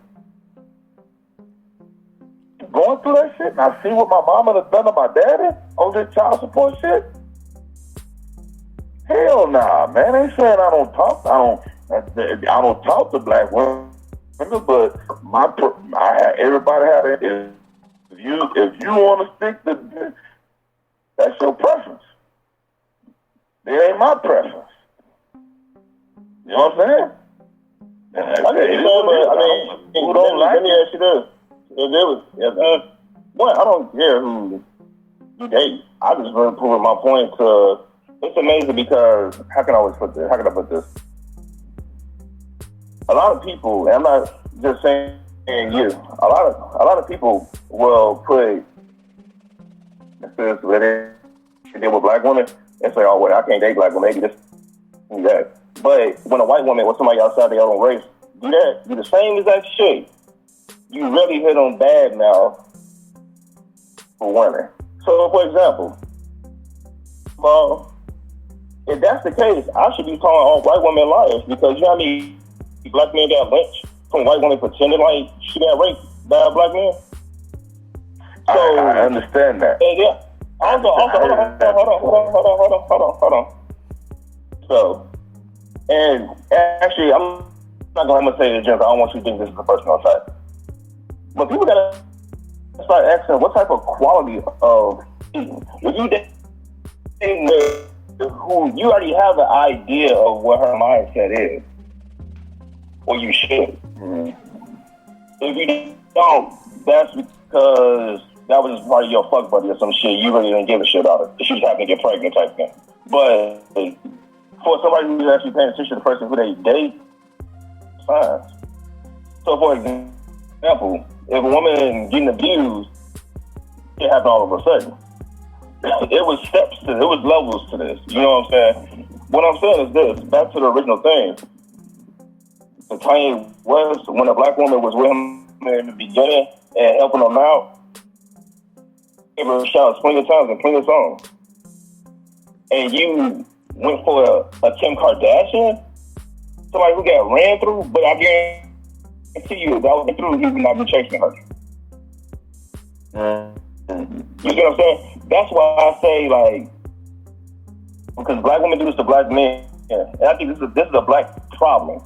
Going through that shit, and I see what my mama has done to my daddy on this child support shit. Hell nah, man. I ain't saying I don't talk to black women, but everybody had it. If you want to stick to this, that's your preference. It ain't my preference. You know what I'm saying? Who don't like it? Let me ask you this. I don't care who you date. I just really proving my point to. It's amazing because how can I put this? A lot of people, and I'm not just saying you. A lot of people will put this with it deal with black women and say, oh, well, I can't date black women, maybe this and that. But when a white woman or somebody outside their own race do the same exact shit, you really hit on bad now for women. So, for example, well, if that's the case, I should be calling all white women liars, because you know how many black men got lynched from white women pretending like she got raped by a black man? So, I understand that. And yeah. Also, hold on. So, and actually, I'm not gonna say it, Jennifer. I don't want you to think this is a personal attack. But people gotta start asking, what type of quality of eating? If you think who you already have an idea of what her mindset is, or you should. Mm-hmm. If you don't, that's because that was just part of your fuck buddy or some shit. You really didn't give a shit about it. She just happened to get pregnant type thing. But for somebody who's actually paying attention to the person who they date, fine. So for example, if a woman getting abused, it happened all of a sudden. It was steps to it was levels to this. You know what I'm saying? What I'm saying is this, back to the original thing. The Kanye West, when a black woman was with him in the beginning and helping him out, gave her a shout plenty of times and plenty of songs. And you went for a Kim Kardashian, somebody who got ran through, but I guarantee you, if I went through, he would not be chasing her. You see what I'm saying? That's why I say, like, because black women do this to black men, and I think this is a black problem.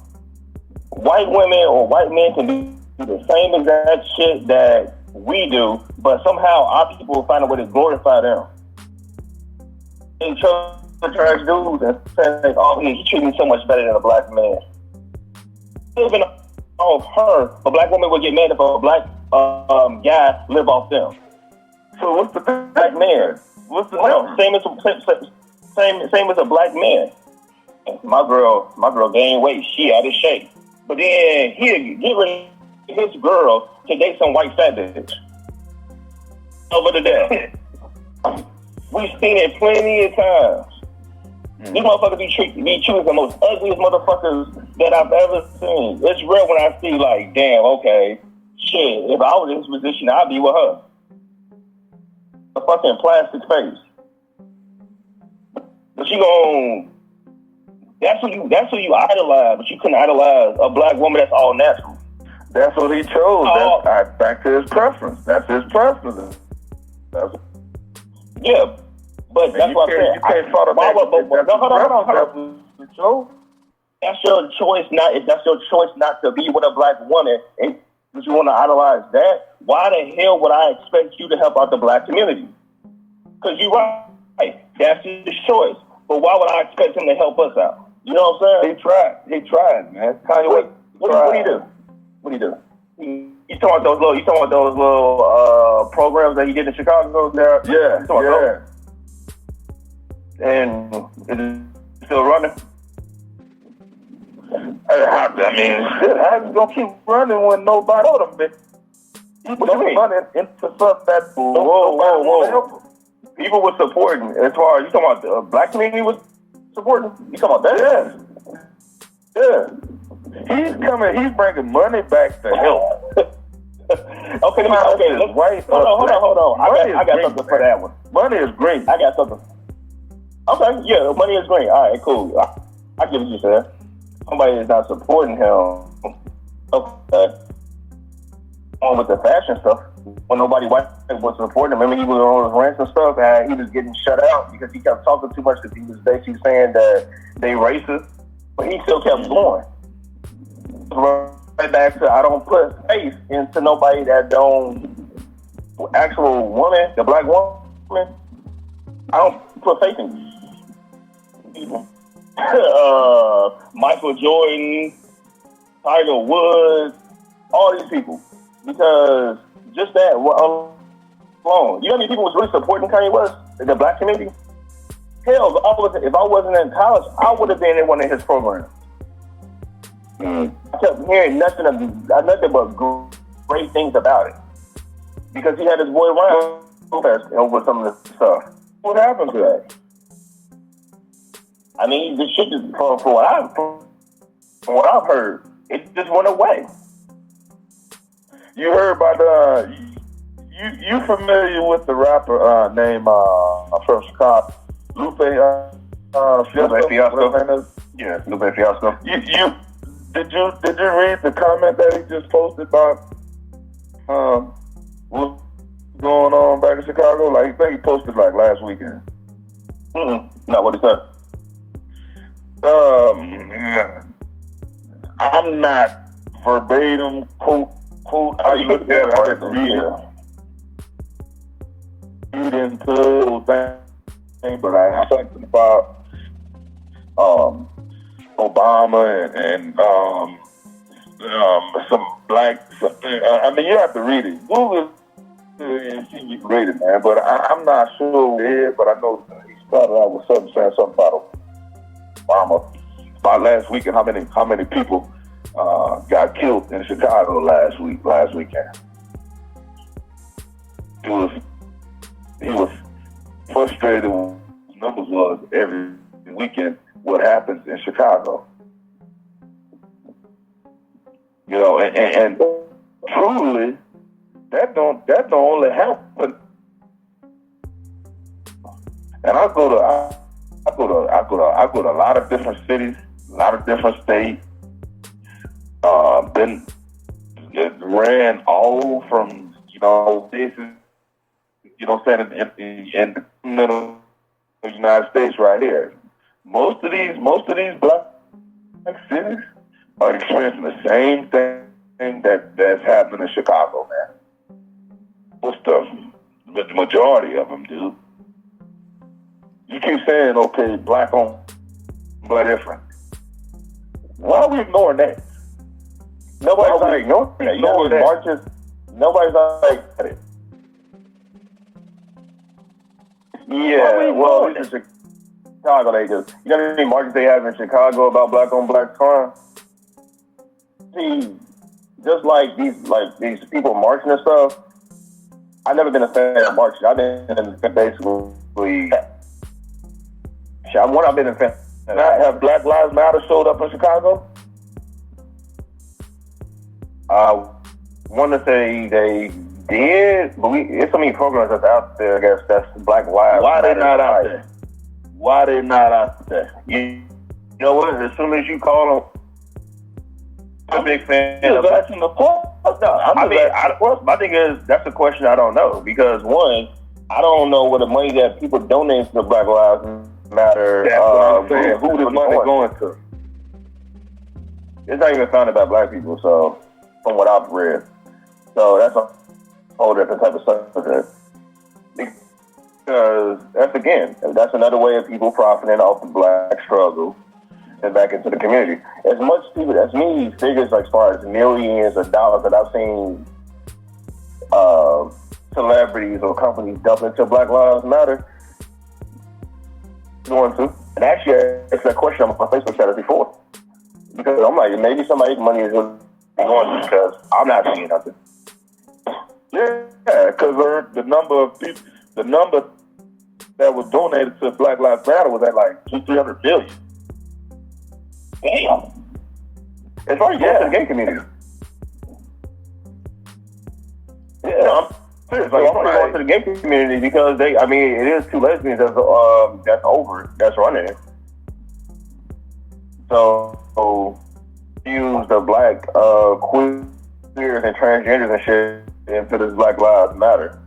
White women or white men can do the same exact shit that we do, but somehow our people find a way to glorify them. And trash dudes and say, oh, he's treating me so much better than a black man. Even off her, a black woman would get mad if a black guy live off them. So what's the black man? What's the same as a black man? My girl gained weight. She out of shape. But then he'll get rid of his girl to date some white fat bitch over the day. We've seen it plenty of times. These motherfuckers be choosing the most ugliest motherfuckers that I've ever seen. It's real when I see, like, damn, okay, shit, if I was in this position, I'd be with her. A fucking plastic face. But you gon' that's who you idolize, but you couldn't idolize a black woman that's all natural. That's what he chose. That's back to his preference. That's his preference. Yeah, but that's what I'm saying. You can't follow That's your choice. If that's your choice not to be with a black woman, and you want to idolize that, why the hell would I expect you to help out the black community? Because you're right. That's his choice. But why would I expect him to help us out? You know what I'm saying? He tried, man. Kanye West. What do you do? What do you do? You talking about those little programs that he did in Chicago there? Yeah. Those? And is it still running? I mean, shit, how you gonna keep running when nobody owed him, bitch? People running into stuff that whoa. People were supporting, as far as you talking about the black community was supporting. You talking about that? Yeah. He's bringing money back to help. Okay. Hold on. I got something for that one. Money is green. I got something. Okay, yeah, money is green. All right, cool. I get what you said. Somebody is not supporting him. Okay. On with the fashion stuff. When nobody white was supporting him, remember he was on his rants and stuff, and he was getting shut out because he kept talking too much because he was basically saying that they racist, but he still kept going. Right back to I don't put faith into nobody that don't actual woman, the black woman. I don't put faith in people. Michael Jordan, Tiger Woods, all these people, because just that alone. You know how many people was really supporting Kanye West in the black community? Hell, if I wasn't in college, I would have been in one of his programs. I kept hearing nothing but great things about it. because he had his boy Ryan over some of the stuff. What happened to that? I mean, this shit just from what I've heard, it just went away. You heard about you familiar with the rapper named from Chicago, Lupe Fiasco? Yeah, Lupe Fiasco. Did you read the comment that he just posted about what's going on back in Chicago? Like, I think he posted like last weekend. Not what he said. I'm not verbatim quote. I looked at it. I didn't read into the thing, but I talked about Obama and some black. I mean, you have to read it. Google it, you can read it, man. But I'm not sure where. But I know he started out with something saying something about Obama about last week and how many people got killed in Chicago last weekend. He was frustrated with numbers was every weekend what happens in Chicago. You know, and truly that don't only happen. And I go to a lot of different cities, a lot of different states. Been ran all from places, in the middle of the United States right here. Most of these black cities are experiencing the same thing that's happening in Chicago, man. Most of them, but the majority of them do. You keep saying, okay, black on black different. Why are we ignoring that? Nobody's like ignoring that. You know, marches. Nobody's like it. Yeah, well, this is Chicago. They just, you know how many marches they have in Chicago about black on black crime? See, just like these people marching and stuff. I've never been a fan of marching. I've been basically. I've been a fan. Have Black Lives Matter showed up in Chicago? I want to say they did, but it's so many programs that's out there. I guess that's Black Lives Matter. Why they not out there? Why they not out there? You know what? As soon as you call them, I'm a big fan of asking the question. No, my thing is that's a question I don't know because one, I don't know what the money that people donate to the Black Lives Matter. That's what I'm saying. Who the money going to? It's not even founded by black people, so from what I've read. So that's a whole different type of subject. Because that's another way of people profiting off the black struggle and back into the community. As much people, as many figures like as far as millions of dollars that I've seen celebrities or companies dump into Black Lives Matter, going to. And actually, it's that question on my Facebook status before. Because I'm like, maybe somebody's money is going to because I'm not seeing nothing. Yeah, because the number that was donated to Black Lives Matter was at like 200-300 billion. Damn. It's already going to the gay community. Yeah, I'm serious. Like, it's already going to the gay community because it is two lesbians that's running it. So use the black queers and transgenders and shit into this Black Lives Matter.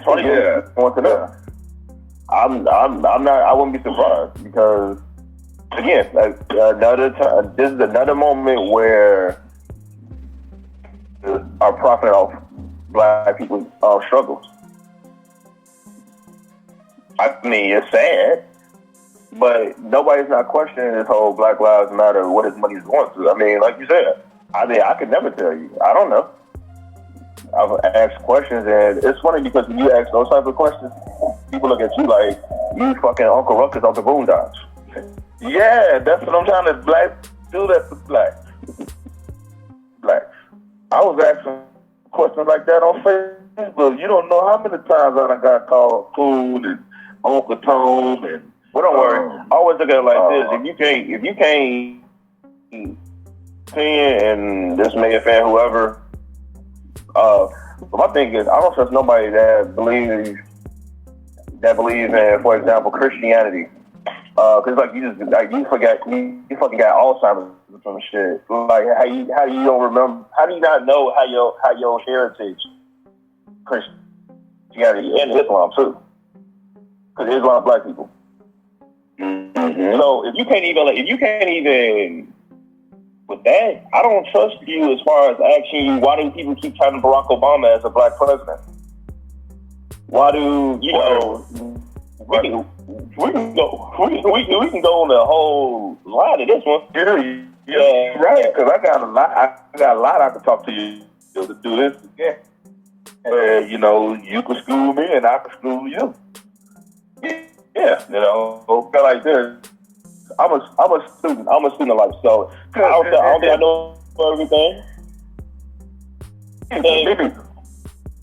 Want to know. I'm not. I wouldn't be surprised because again, another time. This is another moment where are profiting off black people's struggles. I mean, it's sad, but nobody's not questioning this whole Black Lives Matter, what his money is going to. I mean, like you said, I could never tell you. I don't know. I've asked questions, and it's funny because when you ask those type of questions, people look at you like, you fucking Uncle Ruckus off the Boondocks. Yeah, that's what I'm trying to do that for blacks. I was asking questions like that on Facebook. You don't know how many times I done got called Coon and Uncle Tom and. Well, don't worry. I always look at it like this: if you can't see and this mega fan, whoever. My thing is, I don't trust nobody that believes in, for example, Christianity. Cause like you fucking got Alzheimer's from shit. Like how you don't remember? How do you not know how your heritage, Christianity and Islam too? Cause Islam black people. Mm-hmm. So if you can't even with that, I don't trust you as far as asking you why do people keep touting Barack Obama as a black president? Why do we can go on the whole line of this one. Yeah, right. Because I got a lot I can talk to you to do this again. You know, you can school me and I can school you. Yeah, you know, like this. I'm a student of life, so I don't think I know everything.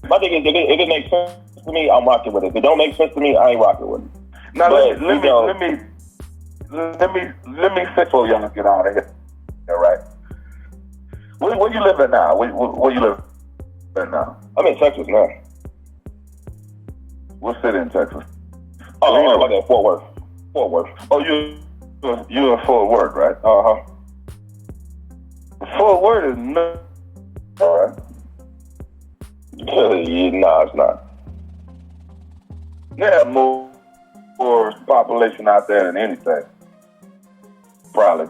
My thing is, if it makes sense to me, I'm rocking with it. If it don't make sense to me, I ain't rocking with it. Now let me fix for y'all get out of here. All right. Where you living now? Where you living now? I'm in Texas now. What city in Texas? Oh, like that, Fort Worth. Fort Worth. Oh, you in Fort Worth, right? Uh-huh. Fort Worth is not, all right? No, it's not. They have more population out there than anything. Probably.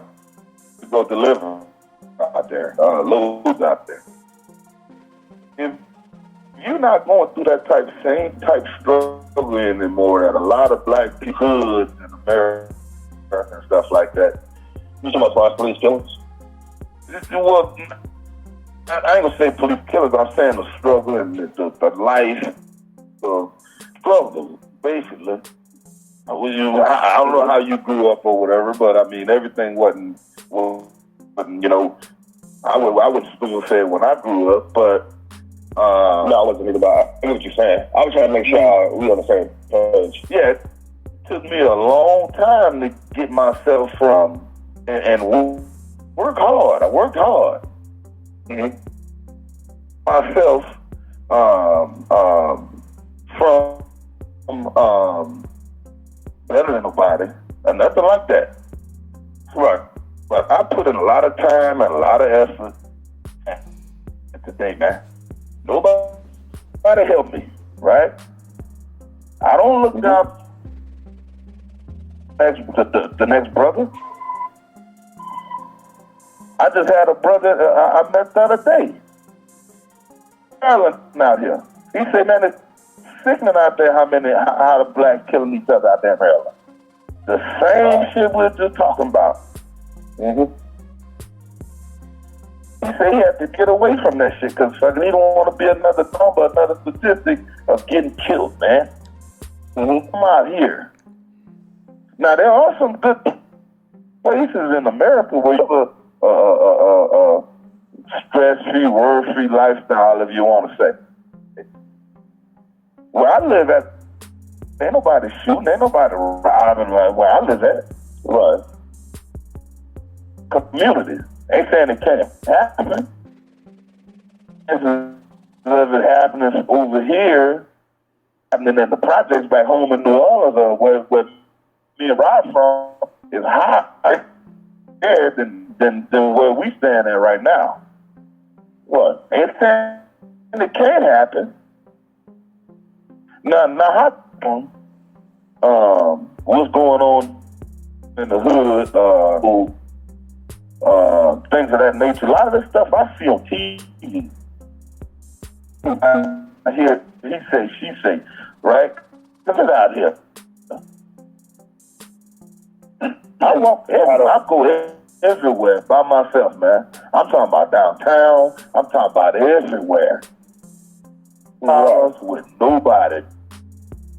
You go deliver out there, loads out there. If you're not going through that same type struggle anymore that a lot of black people in America and stuff like that. You talking about police killings? Well, I ain't gonna say police killers. I'm saying the struggle and the life, struggle, basically. I don't know how you grew up or whatever, but I mean everything wasn't you know. I would still say when I grew up, but. No, I wasn't either about. I know what you're saying. I was trying to make sure we on the same page. Yeah, it took me a long time to get myself from and work hard. I worked hard. Mm-hmm. Myself from better than nobody, and nothing like that. Right. But I put in a lot of time and a lot of effort today, man. Nobody help me, right? I don't look down the next brother. I just had a brother I met the other day. Maryland out here. He said, man, it's sickening out there how the blacks killing each other out there in Maryland. The same shit we're just talking about. Mm-hmm. He said he had to get away from that shit because he don't want to be another number, another statistic of getting killed, man. Mm-hmm. Come out here. Now, there are some good places in America where you have a stress-free, word-free lifestyle, if you want to say. Where I live at, ain't nobody shooting, ain't nobody robbing like where I live at. Right. Communities. Ain't saying it can't happen. If it happening over here, happening in the projects back home in New Orleans, where me and Rob from, is higher than where we stand at right now. What? Ain't saying it can't happen. Now what's going on in the hood? Things of that nature. A lot of this stuff I see on TV. I hear he say, she say, right? Look at out here. I go everywhere by myself, man. I'm talking about downtown. I'm talking about everywhere. With nobody,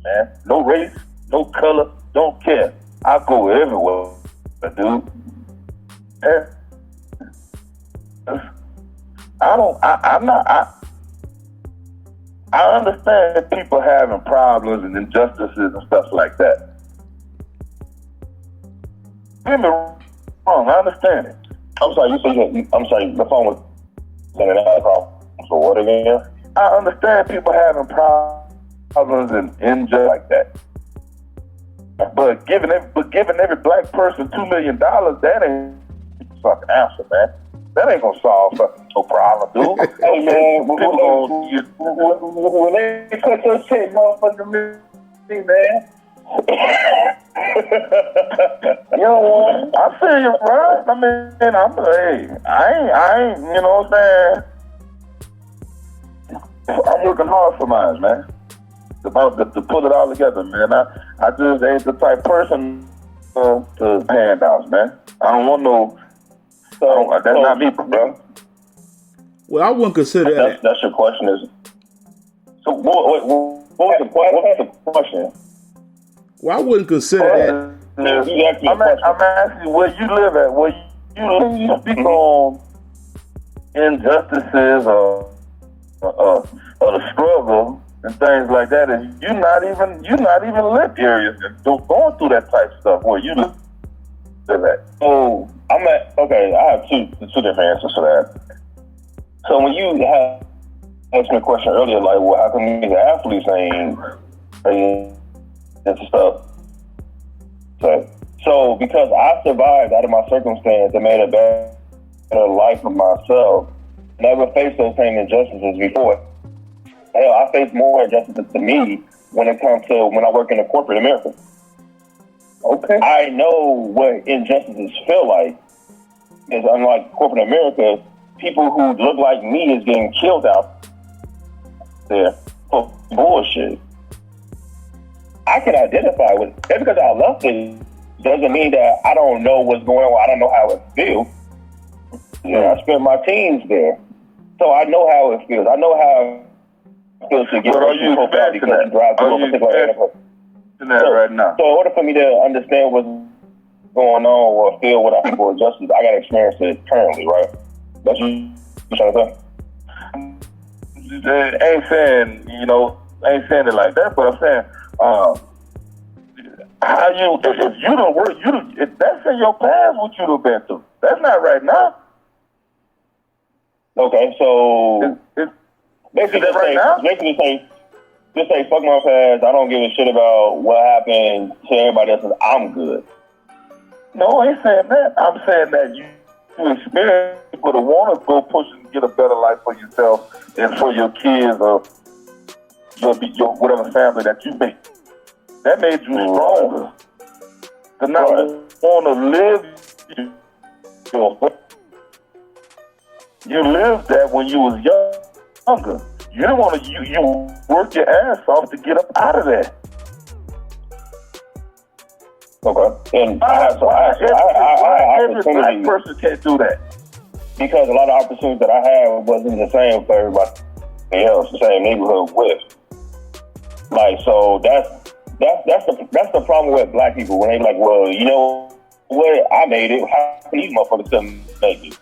man. No race, no color, don't care. I go everywhere, dude. I'm not I understand people having problems and injustices and stuff like that. Get me wrong, I understand it. I'm sorry, I'm sorry, the phone was saying that I had a problem. So what again? I understand people having problems and injustice like that. But giving every black person $2 million, that ain't a fucking answer, man. That ain't gonna solve fucking no problem, dude. Hey man, when they cut your shit, motherfucker, me, man. You know what? I feel you, bro. I mean, I ain't, you know what I'm saying? I'm working hard for mine, man. To put it all together, man. I just ain't the type person to handouts, man. I don't want no. That's not me, bro. Well, I wouldn't consider that. That's your question, is. So what was the question? Well, I wouldn't consider that. I'm asking you where you live at. Where you speak on injustices or the struggle and things like that, and you're not even live areas and going through that type of stuff where you live at. So I have two different answers for that. So when you had asked me a question earlier, like, well, how come these athletes ain't into stuff? So because I survived out of my circumstance and made a better life for myself, never faced those same injustices before. Hell, I face more injustices to me when it comes to when I work in the corporate America. Okay. I know what injustices feel like. Because unlike corporate America, people who look like me is getting killed out there for bullshit. I can identify with it. Just because I love it doesn't mean that I don't know what's going on. I don't know how it feels. Yeah, I spent my teens there. So I know how it feels. I know how it feels to get profiled because you drive through a particular area. Right now. So in order for me to understand what's going on or feel what I feel for justice, I got to experience it currently, right? That's what you trying to say? Ain't saying it like that, but I'm saying, if you don't work, if that's in your past, what you'd have been through. That's not right now. Okay, so basically just say, fuck my past. I don't give a shit about what happened to everybody else. I'm good. No, I ain't saying that. I'm saying that you experience people to want to go push and get a better life for yourself and for your kids or your whatever family that you make. That made you stronger. To not want to live you lived that when you was younger. You didn't want to. You work your ass off to get up out of there. Okay. And every black person can't do that. Because a lot of opportunities that I had wasn't the same for everybody else, the same neighborhood with. Like, so that's the problem with black people when they like, well, you know what, I made it. How can these motherfuckers still make it?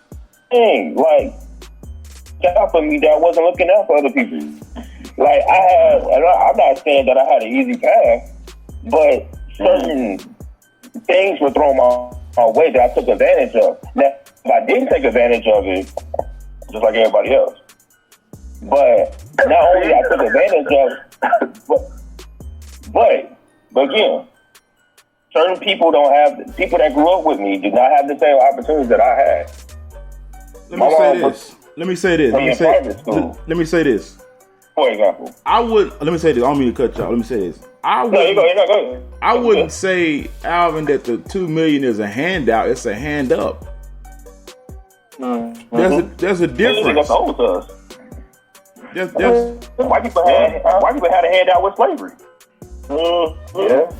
Dang, like, out for me that wasn't looking out for other people. Like, I'm not saying that I had an easy path, but certain things were thrown my way that I took advantage of. Now, if I didn't take advantage of it, just like everybody else. But not only I took advantage of it, but again, certain people people that grew up with me did not have the same opportunities that I had. Let me say this. For example, let me say this. I don't mean to cut y'all. Let me say this. I wouldn't say, Alvin, that the $2 million is a handout. It's a hand up. Mm-hmm. There's a difference. That's old to us. White people had a handout with slavery.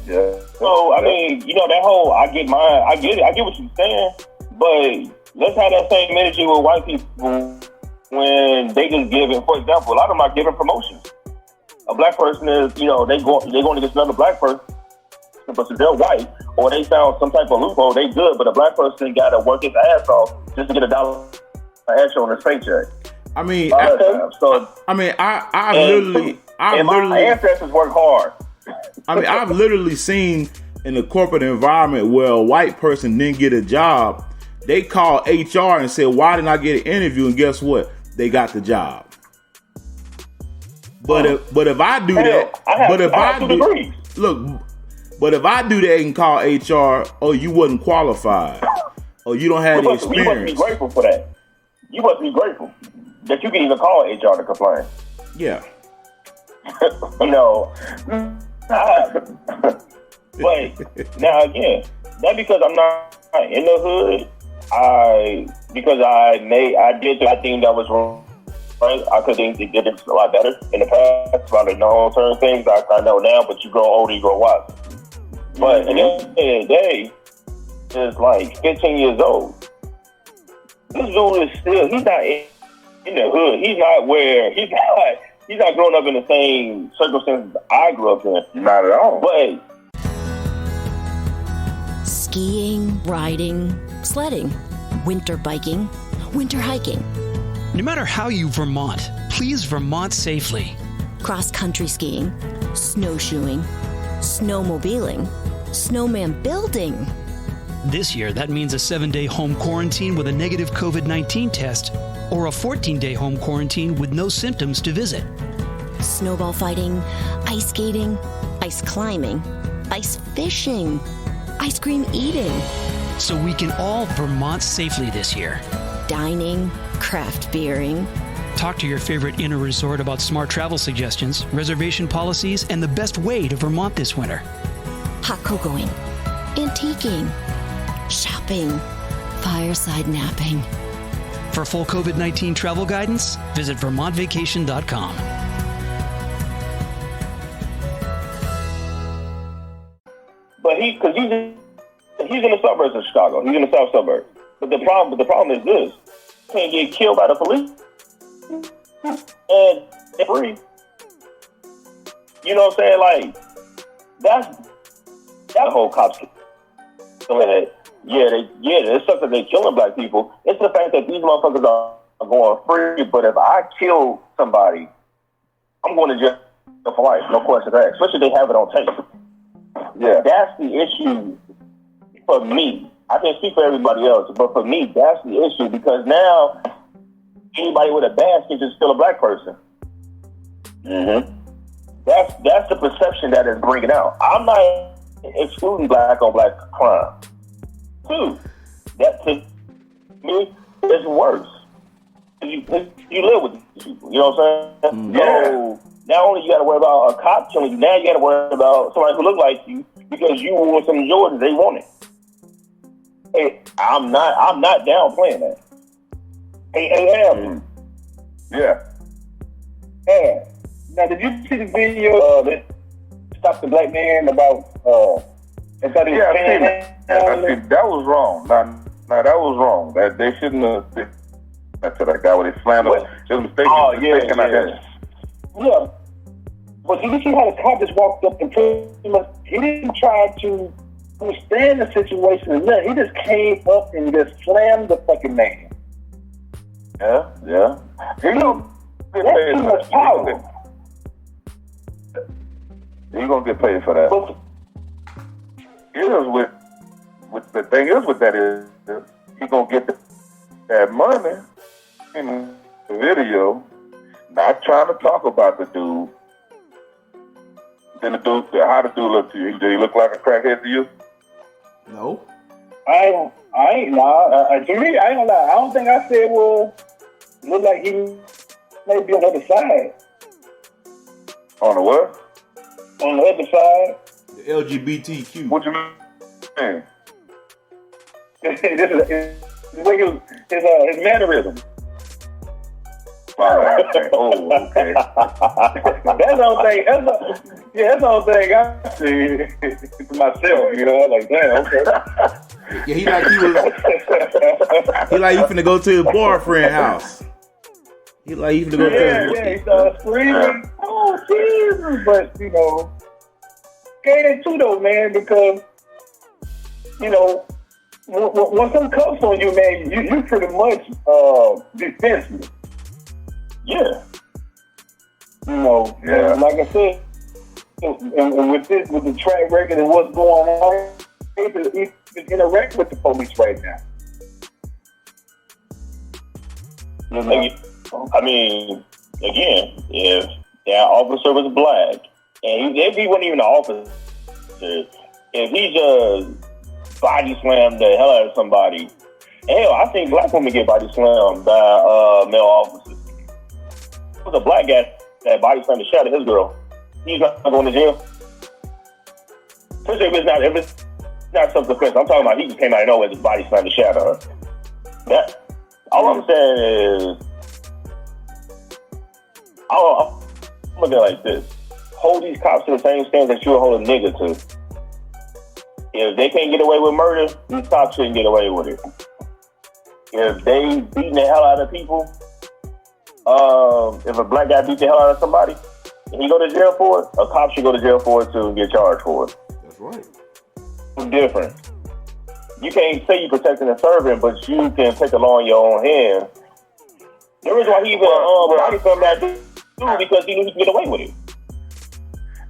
Yeah. So I mean, that whole I get it. I get what you're saying, but let's have that same energy with white people when they just give it. For example, a lot of them are giving promotions. A black person is, they're going against another black person, but they're white, or they found some type of loophole. They good, but a black person got to work his ass off just to get $1 extra on his paycheck. I mean, my ancestors work hard. I mean, I've literally seen in the corporate environment where a white person didn't get a job, they call HR and say, "Why didn't I get an interview?" And guess what? They got the job. But if I do that, but if I do that and call HR, oh, you wasn't qualified, or you don't have the experience. You must be grateful for that. You must be grateful that you can even call HR to complain. Yeah. But now again, not because I'm not in the hood. I did the thing that was wrong. Right? I could have did it a lot better in the past. I know certain things I know now, but you grow older, you grow wise. But at the end of the day, is like 15 years old. This dude is still, he's not in the hood. He's not growing up in the same circumstances I grew up in. Not at all. But skiing, riding, sledding, winter biking, winter hiking. No matter how you Vermont, please Vermont safely. Cross-country skiing, snowshoeing, snowmobiling, snowman building. This year, that means a 7-day home quarantine with a negative COVID-19 test or a 14-day home quarantine with no symptoms to visit. Snowball fighting, ice skating, ice climbing, ice fishing, ice cream eating. So we can all Vermont safely this year. Dining, craft beering. Talk to your favorite inner resort about smart travel suggestions, reservation policies, and the best way to Vermont this winter. Hot cocoaing, antiquing, shopping, fireside napping. For full COVID-19 travel guidance, visit VermontVacation.com. But he's in the suburbs of Chicago. He's in the south suburbs. But the problem is this: you can't get killed by the police and they're free. You know what I'm saying? Like that's whole cops. It sucks that they're killing black people. It's the fact that these motherfuckers are going free. But if I kill somebody, I'm going to jail for life. No questions asked. Especially if they have it on tape. Yeah, that's the issue for me. I can't speak for everybody else, but for me, that's the issue because now anybody with a badge can just kill a black person. Mm-hmm. That's the perception that is bringing out. I'm not excluding black on black crime. Two, that to me is worse. You live with these people, you know what I'm saying? Yeah. So not only you got to worry about a cop killing you, now you got to worry about somebody who look like you because you wore some Jordans they wanted. Hey, I'm not down playing that. Hey, Yeah. Hey, now did you see the video that stopped the black man about I seen that was wrong. Now that was wrong. That they shouldn't have. That's to that guy when they slammed him. It was mistaken. Yeah. But did you see how the cop just walked up and he didn't try to understand the situation. He just came up and just slammed the fucking man. Yeah. That's too much power. You're gonna get paid for that. The thing is with that is you're gonna get that money in the video, not trying to talk about the dude. Then how the dude look to you? Did he look like a crackhead to you? No. I ain't lie. To me, I ain't gonna lie. I don't think I said, well, look like he may be on the other side. On the what? On the other side. The LGBTQ. What you mean? This is his mannerism. Oh, okay. That's the only thing I see for myself, you know, like, damn, okay. Yeah, he like you finna go to his boyfriend's house. He finna go to his he started screaming, oh, Jesus, but, you know, okay, that too, though, man, because, you know, when some cuffs on you, man, you pretty much defenseless. Yeah. You know, like I said, and with the track record and what's going on, he can interact with the police right now. You know? I mean, again, if that officer was black, and if he wasn't even an officer, if he just body slammed the hell out of somebody, hell, I think black women get body slammed by male officers. It was a black guy that body slammed the shit out of his girl. He's not going to jail. Especially if it's not self-defense. I'm talking about he just came out of nowhere and just body slammed the shit out of her. That, all I'm saying is, I'm looking at it like this. Hold these cops to the same standard that you would hold a nigga to. If they can't get away with murder, these cops shouldn't get away with it. If they beating the hell out of people, if a black guy beats the hell out of somebody, and he go to jail for it, a cop should go to jail for it too and get charged for it. That's right. It's different. You can't say you're protecting a servant, but you can take the law in your own hands. The reason why he even body slammed that dude because he knew he could get away with it.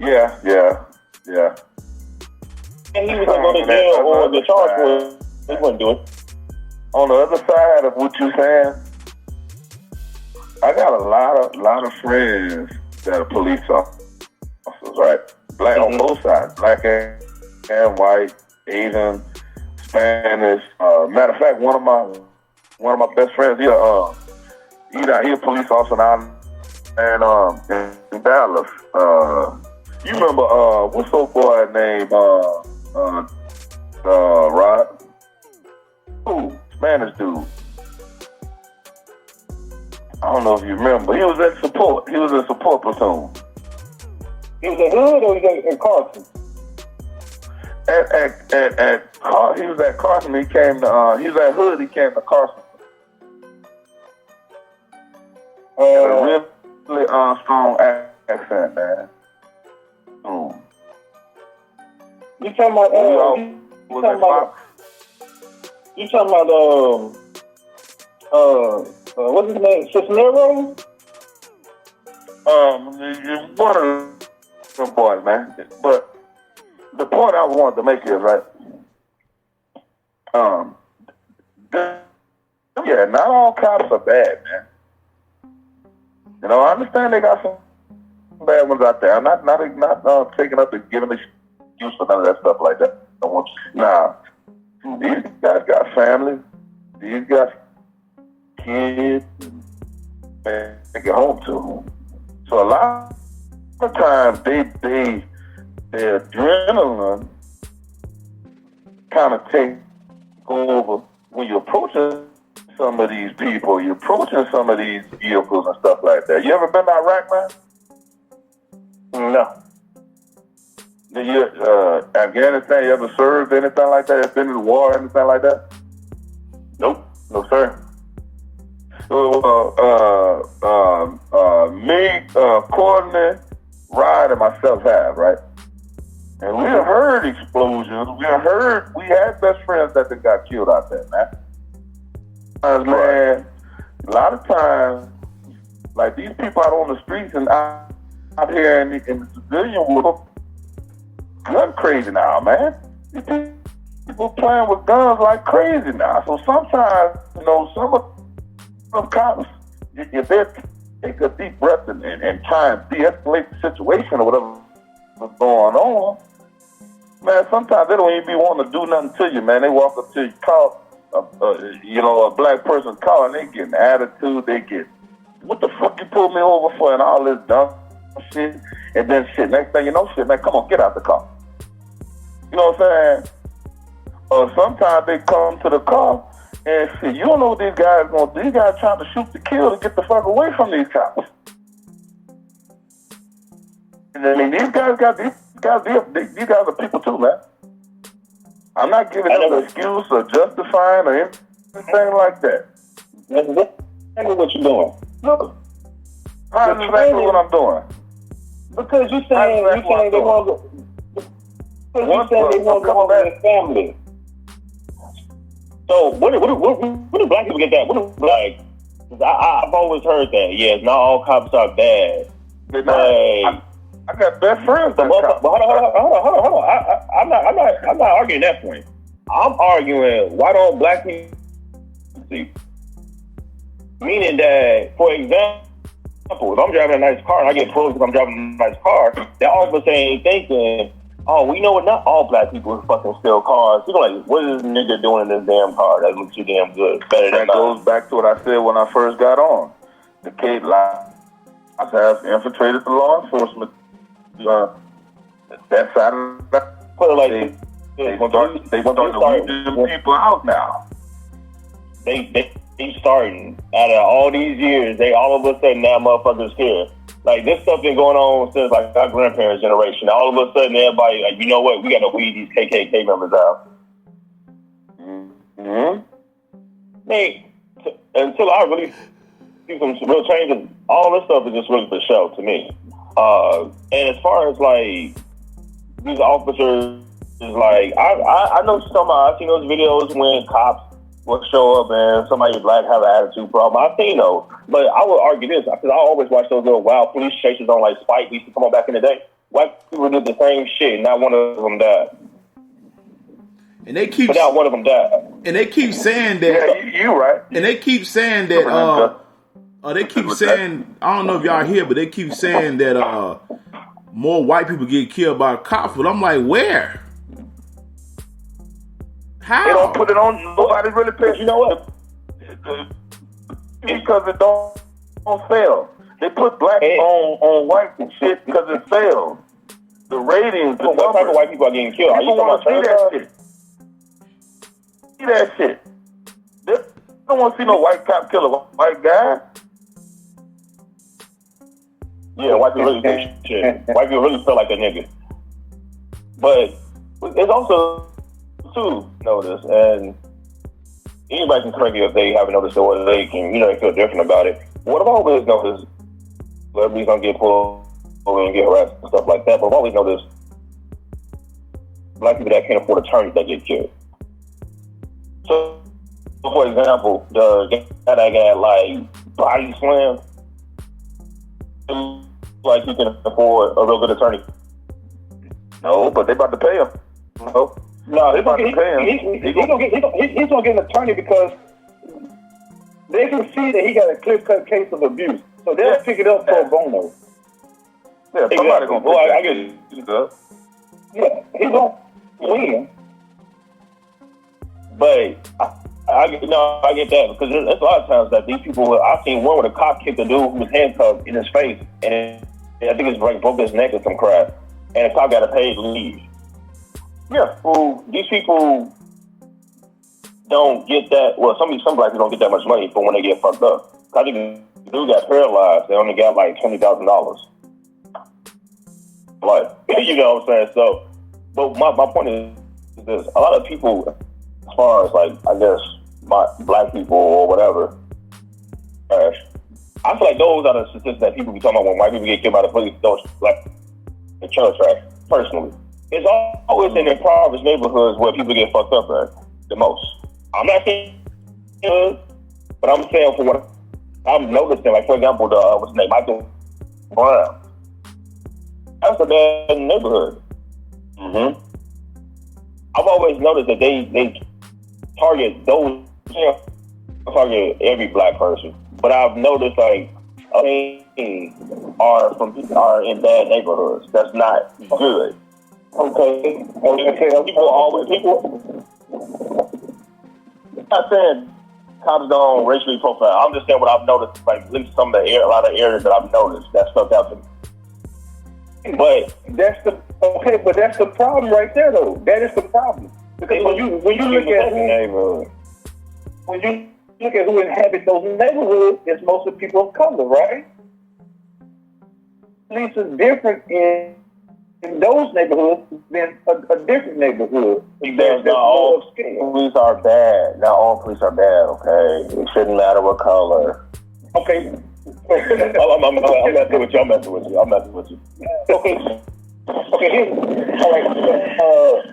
Yeah. And he was going to go to jail or get charged for it. He wouldn't do it. On the other side of what you're saying, I got a lot of friends that are police officers, right? Black on both sides, black and white, Asian, Spanish. Matter of fact, one of my best friends, he a police officer now, and in Dallas. You remember what's old boy named Rod? Ooh, Spanish dude. I don't know if you remember. He was at support. He was in support platoon. He was at Hood or he was at Carson? He was at Carson. He was at Hood. He came to Carson. A really strong accent, man. You talking about? What's his name? Cisneros? One of them boys, man. But the point I wanted to make is, right, not all cops are bad, man. You know, I understand they got some bad ones out there. I'm not taking up and giving excuse for none of that stuff like that. Nah, these guys got families. These guys kids and they get home to them. So a lot of times their adrenaline kind of take over when you're approaching some of these people, you're approaching some of these vehicles and stuff like that. You ever been to Iraq, man? No. Did you Afghanistan? You ever served anything like that? Ever been in the war, anything like that? Nope. No, sir. Me, Courtney, Ryan, and myself have, right? And we have heard explosions. We had best friends that got killed out there, man. Man, a lot of times, like these people out on the streets and out here in the civilian world, gun crazy now, man. These people playing with guns like crazy now. So sometimes, you know, some cops, if they take a deep breath and try and de-escalate the situation or whatever's going on, man, sometimes they don't even be wanting to do nothing to you, man. They walk up to you, call, a black person's car, and they get an attitude. They get, what the fuck you pulled me over for, and all this dumb shit. And then shit, next thing you know, shit, man, come on, get out the car. You know what I'm saying? Or sometimes they come to the car and shit, you don't know what these guys are going to do. These guys trying to shoot to kill to get the fuck away from these cops. And I mean, these guys are people too, man. I'm not giving them an excuse or justifying or anything like that. That's exactly what you're doing. Look, how is exactly what I'm doing? Because you're saying they want to go. Because you're saying they want to go home with their family. So what do black people get that? What do I've always heard that. Yes, not all cops are bad. I got best friends that cops. Hold on. I'm not arguing that point. I'm arguing why don't black people see? Meaning that, for example, if I'm driving a nice car and I get pulled because I'm driving a nice car, that officer ain't thinking, oh, we know not all black people fucking steal cars. You're like, what is this nigga doing in this damn car that looks too damn good? That goes back to what I said when I first got on. The Cape Lives have infiltrated the law enforcement. That side of that. They want to weed them people out now. They starting out of all these years. They all of a sudden now motherfuckers here. Like, this stuff been going on since, like, our grandparents' generation. All of a sudden, everybody, like, you know what? We got to weed these KKK members out. Mm-hmm. Until I really see some real changes, all this stuff is just really for show to me. And as far as, like, these officers, is like, I know I've seen those videos when cops will show up and somebody black have an attitude problem. I've seen those. But I would argue this, because I always watch those little wild police chases on like Spike. We used to come on back in the day. White people did the same shit, and not one of them died. And they keep, but not one of them died. And they keep saying that. Yeah, you right. And they keep saying that. They keep saying, I don't know if y'all hear, but they keep saying that more white people get killed by cops. But I'm like, where? How? They don't put it on. Nobody really pays. You know what? Because it don't sell. They put black on white and shit because it sells. The ratings. What type of white people are getting killed? People want to see that shit. See that shit. They don't want to see no white cop kill a white guy. Yeah, white people really do shit. White people really feel like a nigga. But it's also too notice, and anybody can correct you if they haven't noticed it or they can, they feel different about it. What I've always noticed, celebrities don't get pulled over and get harassed and stuff like that, but I've always noticed black people that can't afford attorneys that get killed. So, for example, the guy that got like body slammed, like he can afford a real good attorney. No, but they about to pay him. No, he's gonna get an attorney because they can see that he got a clear-cut case of abuse, so they'll pick it up pro bono. Yeah, somebody gonna pick I get it up. Yeah, he's gonna win. But I get that because there's a lot of times that these people. I've seen one where the cop kicked a dude who was handcuffed in his face, and I think it broke his neck or some crap, and the cop got a paid leave. Yeah, well, these people don't get that. Well, some black people don't get that much money for when they get fucked up. I think the dude got paralyzed. They only got like $20,000. Like, you know what I'm saying? So, but my point is this: a lot of people, as far as like, I guess, black people or whatever, I feel like those are the statistics that people be talking about when white people get killed by the police. Those like the trailer trash. Personally. It's always in impoverished neighborhoods where people get fucked up at the most. I'm not saying but I'm saying for what I'm noticing, like for example, what's his name, Michael Brown. That's a bad neighborhood. Mm-hmm. I've always noticed that they target those, target every black person. But I've noticed like are in bad neighborhoods. That's not good. Okay. People. I'm not saying cops don't racially profile. I'm just saying what I've noticed, like at least a lot of areas that I've noticed that stuck out to me. But that's the problem right there, though. That is the problem because when you look at who inhabit those neighborhoods, it's mostly people of color, right? At least it's different in those neighborhoods than a different neighborhood. Not all police are bad. Not all police are bad, okay? It shouldn't matter what color. Okay. I'm messing with you. I'm messing with you. Okay. Here's, all right.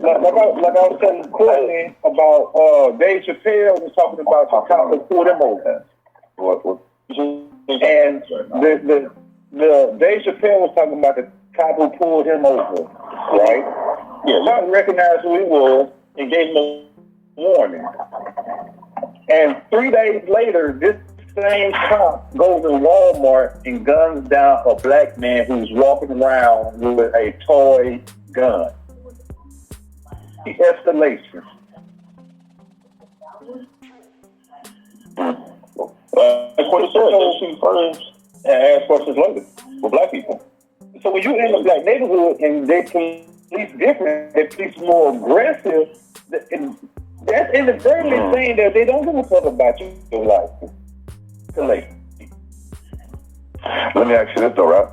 Like I was telling Courtney about Dave Chappelle was talking about how cops pull them over. And the Dave Chappelle was talking about the cop who pulled him over, right? Yeah, cop recognized who he was and gave him a warning. And 3 days later, this same cop goes to Walmart and guns down a black man who's walking around with a toy gun. The escalation. That's what it said. They shoot first and ask questions later for black people. So when you're in a black neighborhood and they police different, they police more aggressive, that's inadvertently saying that they don't give a fuck about your life. Let me ask you this though, right?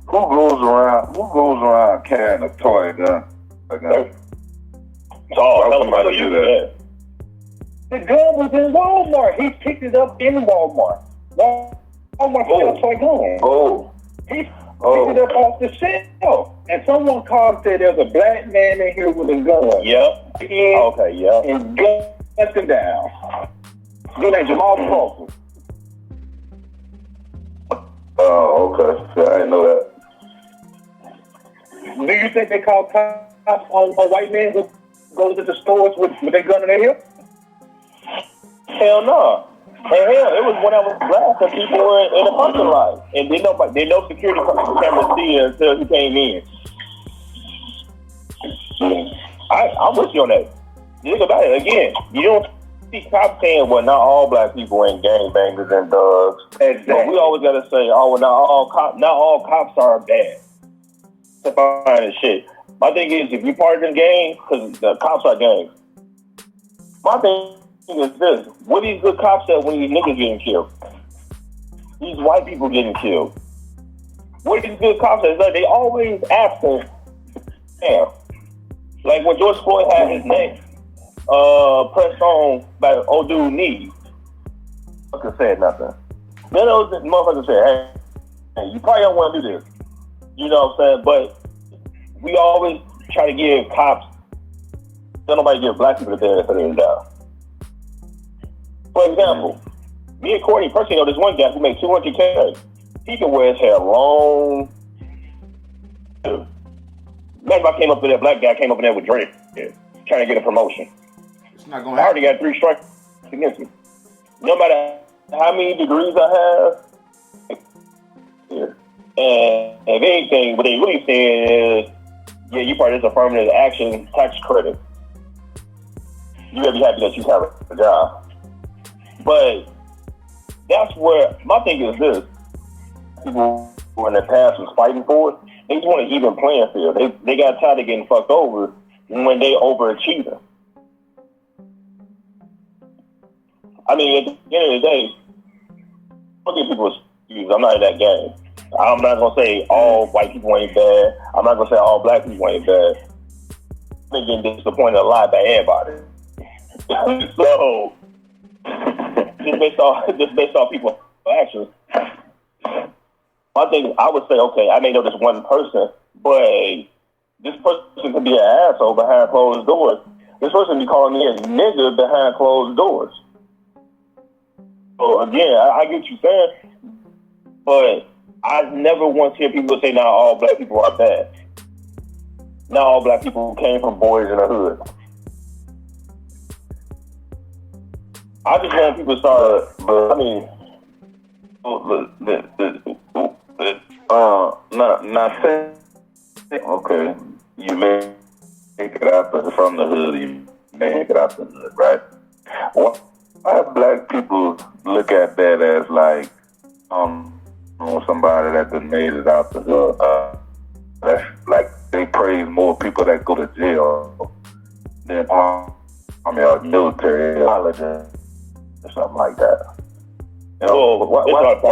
Who goes around carrying a toy gun? Somebody do that. The gun was in Walmart. He picked it up in Walmart. Walmart had a toy gun. He picked it up off the shelf. And someone called and said there's a black man in here with a gun. Yep. And gunned him down. His name Jamal Crawford. Oh, okay. Yeah, I didn't know that. Do you think they call cops on white men who goes to the stores with their gun in their hip? Hell no. And hell, it was when I was black and people were in the parking lot. And they no security cameras see until he came in. I'm with you on that. Think about it again. You don't see cops saying, well, not all black people ain't gangbangers and thugs. Exactly. But we always gotta say, oh, well, not all cops are bad. Fine and shit. My thing is, if you're part of the gang, because the cops are gangs. My thing is this: what these good cops at when these niggas getting killed? These white people getting killed. What these good cops at? It's like they always asking, damn. Like when George Floyd had his neck pressed on by an old dude knee. Motherfucker said nothing. Then those motherfuckers said, hey, you probably don't want to do this. You know what I'm saying? But we always try to give cops, don't nobody give black people the benefit of the doubt. For example, me and Courtney personally know this one guy who makes $200K. He can wear his hair long. Imagine if I came up with that black guy came up in there with Drake, trying to get a promotion. It's not going to happen. I already got 3 strikes against me. No matter how many degrees I have, and if anything, what they really saying is, yeah, you part of this affirmative action tax credit. You gotta be happy that you have a job. But that's where my thing is this. People who in the past was fighting for it, they just want an even playing field. They got tired of getting fucked over when they overachieving. I mean, at the end of the day, don't give people excuses. I'm not in that game. I'm not gonna say all white people ain't bad. I'm not gonna say all black people ain't bad. I'm getting disappointed a lot by everybody. So just based off people's actions, my thing I would say, okay, I may know this one person, but this person could be an asshole behind closed doors. This person be calling me a nigga behind closed doors. So again, I get what you're saying, but I never once hear people say, "Not all black people are bad." Not all black people came from boys in the hood. I just want people to start. I mean, not saying. Okay, you may make it out from the hood. You may make it out the hood, right? Why black people look at that as like, somebody that done made it out the hood. That's like they praise more people that go to jail than military college or something like that. You know, why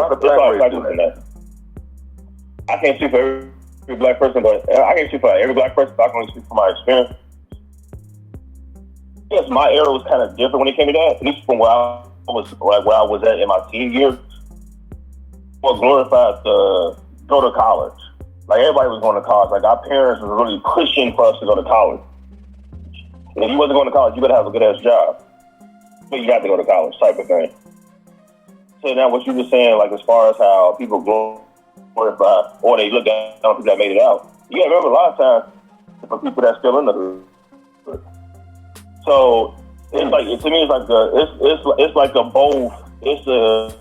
the black race do that? I can't speak for every black person, but I can't speak for every black person. But I can only speak from my experience. Yes, my era was kind of different when it came to that. At least from where I was at in my teen years. More glorified to go to college. Like everybody was going to college. Like our parents were really pushing for us to go to college. And if you wasn't going to college, you better have a good ass job. But you got to go to college, type of thing. So now what you were saying, like as far as how people glorify or they look down on people that made it out. Yeah, remember a lot of times for people that's still in the hood. So it's like to me, it's like a both. It's a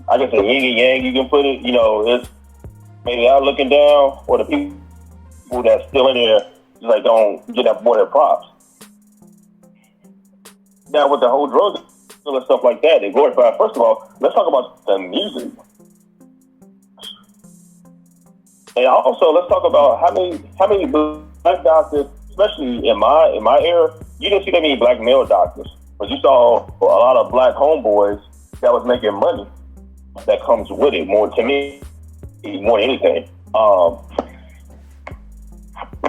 I guess a yin and yang. You can put it. You know, it's maybe out looking down, or the people that's still in there just like don't get that boy their props. Now with the whole drug and stuff like that, they glorify. First of all, let's talk about the music. And also, let's talk about how many black doctors, especially in my era, you didn't see that many black male doctors, but you saw a lot of black homeboys that was making money that comes with it. More to me, more than anything,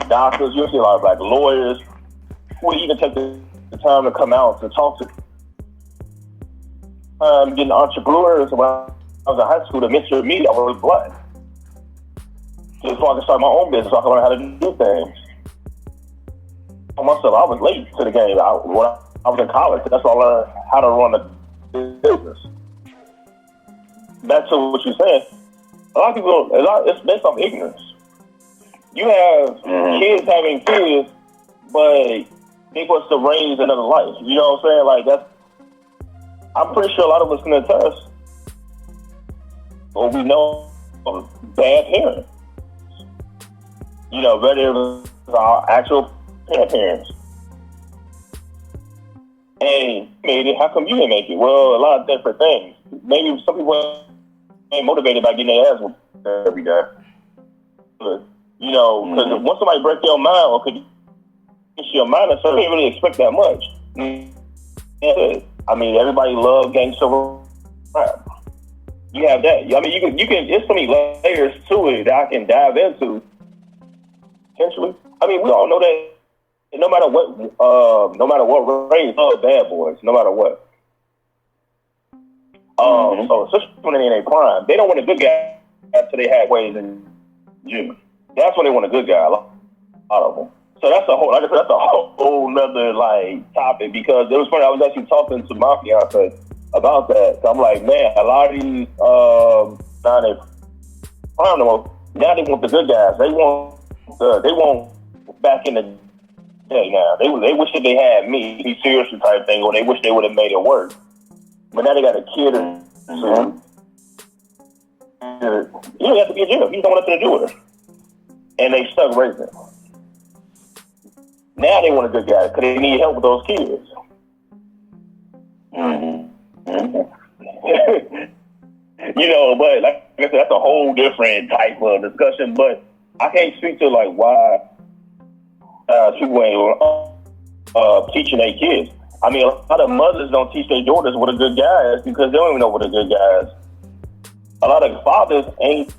doctors. You see a lot of black lawyers who would even take the time to come out to talk to getting entrepreneurs. When I was in high school, to mentor me, I was black. Just so I could start my own business, so I could learn how to do things. For myself, I was late to the game. When I was in college, that's all I learned how to run a business. Back to what you're saying, a lot of people, it's based off ignorance. You have kids having kids, but they supposed to raise another life. You know what I'm saying? Like that's. I'm pretty sure a lot of us can attest, or we know of bad parents. You know, whether it was our actual parents. And maybe how come you didn't make it? Well, a lot of different things. Maybe some people ain't motivated by getting their ass whooped every day. But, you know, because once somebody breaks your mind or could get your mind, so they didn't really expect that much. Yeah. I mean, everybody loves gangster rap. You have that. I mean, you can. There's so many layers to it that I can dive into. Potentially, I mean, we all know that no matter what race, love bad boys, no matter what. So especially when they're in their prime, they don't want a good guy after they had ways in June. That's when they want a good guy. A lot of them. So that's a whole, like I said, that's a whole nother like topic, because it was funny. I was actually talking to my fiance about that. So I'm like, man, a lot of these now they prime them. Now they want the good guys. They want back in the day. Now they wish that they had me, be serious type thing, or they wish they would have made it work. But now they got a kid, so you don't have to be a jail. You don't want nothing to do with her, and they stuck raising. Now they want a good guy because they need help with those kids. You know, but like I said, that's a whole different type of discussion. But I can't speak to like why people ain't teaching their kids. I mean, a lot of mothers don't teach their daughters what a good guy is because they don't even know what a good guy is. A lot of fathers ain't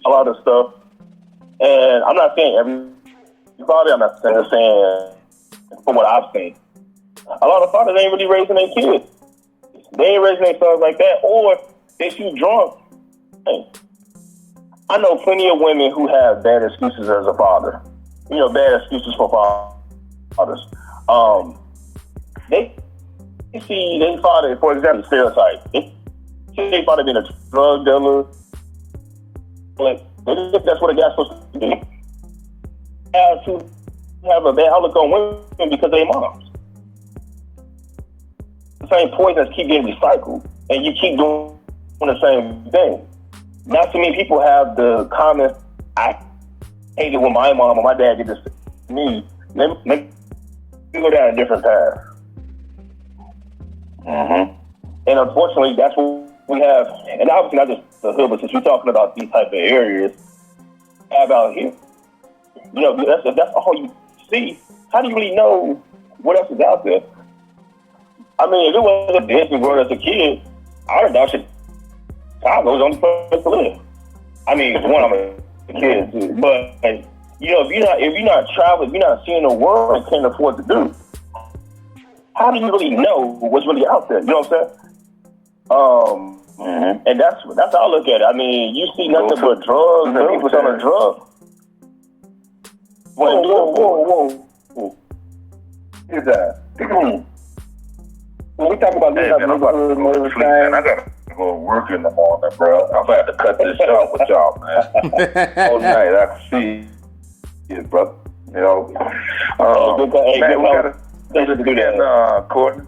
a lot of stuff, and I'm not saying everybody. I'm not saying from what I've seen. A lot of fathers ain't really raising their kids. They ain't raising their sons like that, or they too drunk. Hey, I know plenty of women who have bad excuses as a father. You know, bad excuses for fathers. They see their father, for example, stereotype. They see their father being a drug dealer. Like, they think that's what a guy's supposed to do. To have a bad outlook on women because they moms. The same poisons keep getting recycled, and you keep doing the same thing. Not too many people have the comment, I hate it when my mom or my dad did this to me. Let me go down a different path. And unfortunately, that's what we have. And obviously not just the hood, but since we're talking about these type of areas, have out here. You know, that's all you see. How do you really know what else is out there? I mean, if it was a Disney World as a kid, I would have thought Chicago was the only place to live. I mean, one, I'm a kid too. But you know, if you're not traveling, if you're not seeing the world and can't afford to do, how do you really know what's really out there? You know what I'm saying? And that's how I look at it. I mean, you see nothing but drugs and people selling drugs. Whoa. Here's that. When we talk about Hey, man, I'm about to go to sleep, man. I got to go to work in the morning, bro. I'm about to cut this short with y'all, man. All night, I can see you, brother. You know, man, we got to do this again, Courtney.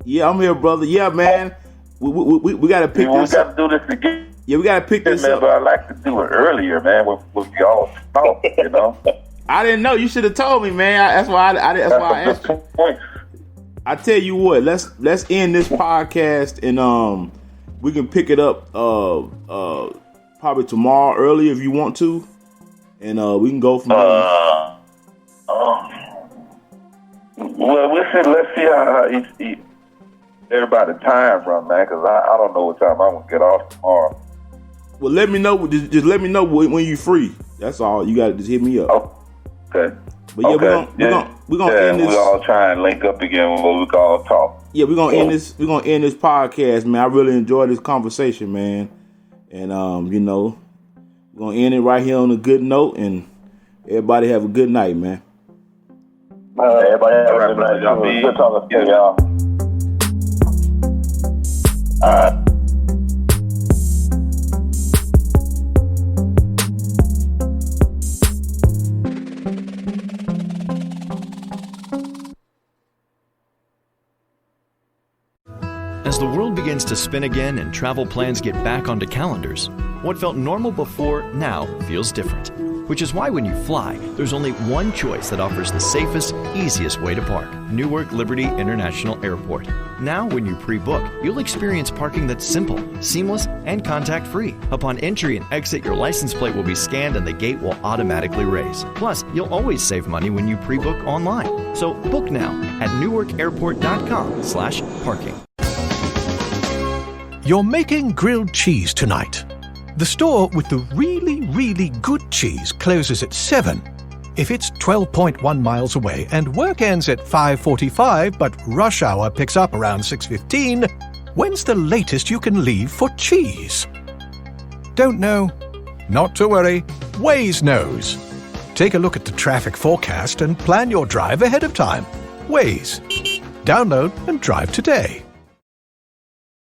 Yeah, I'm here, brother. Yeah, man. We got to pick this up. We got to do this again. Yeah, we got to pick this man, up. But I like to do it earlier, man, when we all talk, you know. I didn't know. You should have told me, man. That's why I asked you. I tell you what, let's end this podcast and we can pick it up probably tomorrow early if you want to, and we can go from there. Well, let's see how everybody time run, man, because I don't know what time I'm gonna get off tomorrow. Well, let me know. Just let me know when you're free. That's all. You got to just hit me up. Okay. But yeah, we're gonna end this. We'll all try and link up again when we can all talk. Yeah, we're gonna end this. We're gonna end this podcast, man. I really enjoyed this conversation, man. And you know, we're gonna end it right here on a good note. And everybody have a good night, man. Everybody have a good night. Y'all be good talking to y'all. All right. As the world begins to spin again and travel plans get back onto calendars, what felt normal before now feels different. Which is why when you fly, there's only one choice that offers the safest, easiest way to park: Newark Liberty International Airport. Now, when you pre-book, you'll experience parking that's simple, seamless, and contact-free. Upon entry and exit, your license plate will be scanned and the gate will automatically raise. Plus, you'll always save money when you pre-book online. So book now at newarkairport.com/parking. You're making grilled cheese tonight. The store with the really, really good cheese closes at 7. If it's 12.1 miles away and work ends at 5:45 but rush hour picks up around 6:15, when's the latest you can leave for cheese? Don't know? Not to worry. Waze knows. Take a look at the traffic forecast and plan your drive ahead of time. Waze. Download and drive today.